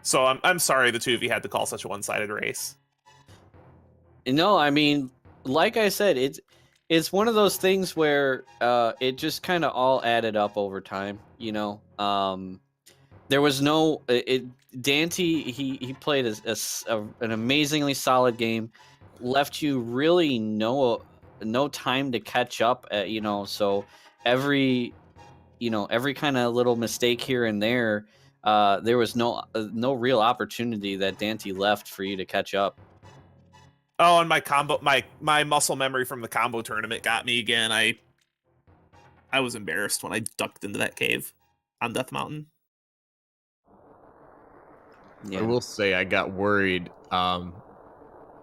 So I'm sorry the two of you had to call such a one-sided race. No, I mean, like I said, it's one of those things where it just kind of all added up over time, you know. There was no Daaanty. He played an amazingly solid game, left you really no time to catch up. You know, so every kind of little mistake here and there, there was no real opportunity that Daaanty left for you to catch up. Oh, and my muscle memory from the combo tournament got me again. I was embarrassed when I ducked into that cave on Death Mountain. Yeah. I will say I got worried,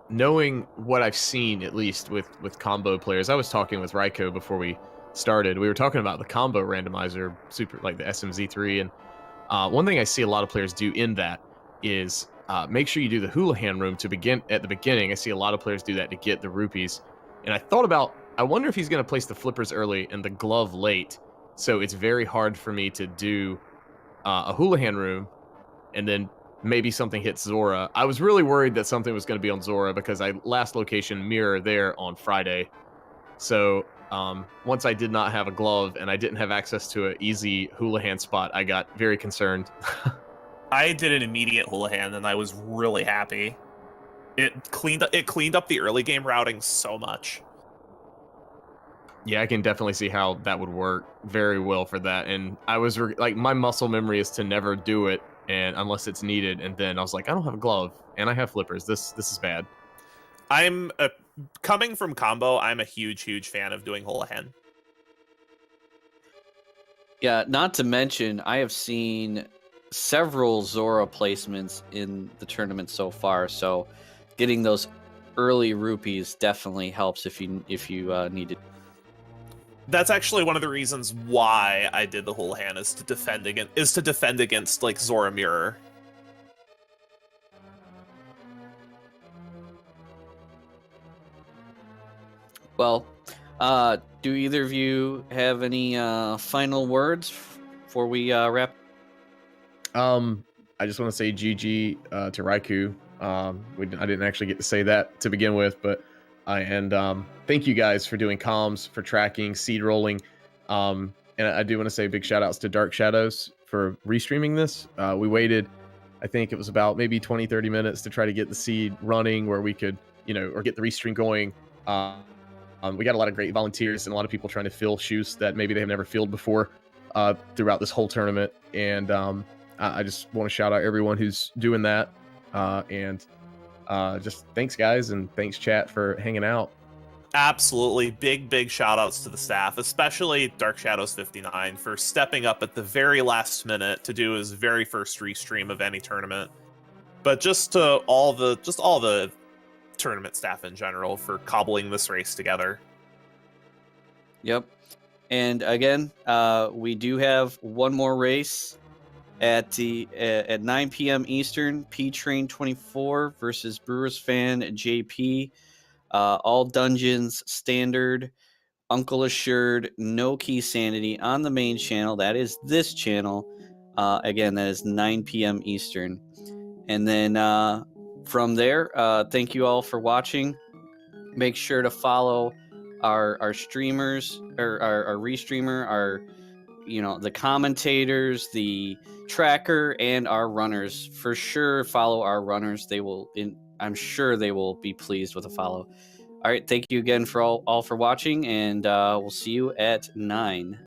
knowing what I've seen, at least with combo players. I was talking with Raikou before we started. We were talking about the combo randomizer, super like the SMZ3, and one thing I see a lot of players do in that is make sure you do the Houlihan room to begin at the beginning. I see a lot of players do that to get the rupees, and I wonder if he's going to place the flippers early and the glove late, so it's very hard for me to do a Houlihan room and then maybe something hits Zora. I was really worried that something was going to be on Zora because I last location mirror there on Friday. So once I did not have a glove and I didn't have access to an easy Houlihan spot, I got very concerned. I did an immediate Houlihan and I was really happy. It cleaned up the early game routing so much. Yeah, I can definitely see how that would work very well for that. And I was like, my muscle memory is to never do it, and unless it's needed. And then I was like, I don't have a glove, and I have flippers. This is bad. I'm coming from combo. I'm a huge fan of doing Houlihan. Yeah, not to mention, I have seen several Zora placements in the tournament so far. So, getting those early rupees definitely helps if you need it. That's actually one of the reasons why I did the Houlihan is to defend against like Zora Mirror. Well, do either of you have any final words before we wrap? I just want to say GG to Raikou. I didn't actually get to say that to begin with, but thank you guys for doing comms, for tracking, seed rolling. And I do want to say big shout outs to Dark Shadows for restreaming this. We waited, I think it was about maybe 20-30 minutes to try to get the seed running where we could, or get the restream going. We got a lot of great volunteers and a lot of people trying to fill shoes that maybe they have never filled before throughout this whole tournament. And I just want to shout out everyone who's doing that. And just thanks, guys, and thanks, chat, for hanging out. Absolutely. Big shout outs to the staff, especially Dark Shadows 59 for stepping up at the very last minute to do his very first restream of any tournament. But just to all the tournament staff in general for cobbling this race together. Yep. And again, we do have one more race at 9 p.m. Eastern. P Train 24 versus Brewers Fan JP. All dungeons standard. Uncle Assured. No key sanity on the main channel. That is this channel. Again, that is 9 p.m. Eastern. And then from there, thank you all for watching. Make sure to follow our streamers, or our restreamer, the commentators, the tracker, and our runners. For sure, follow our runners. I'm sure they will be pleased with a follow. All right, thank you again for all for watching, and we'll see you at 9.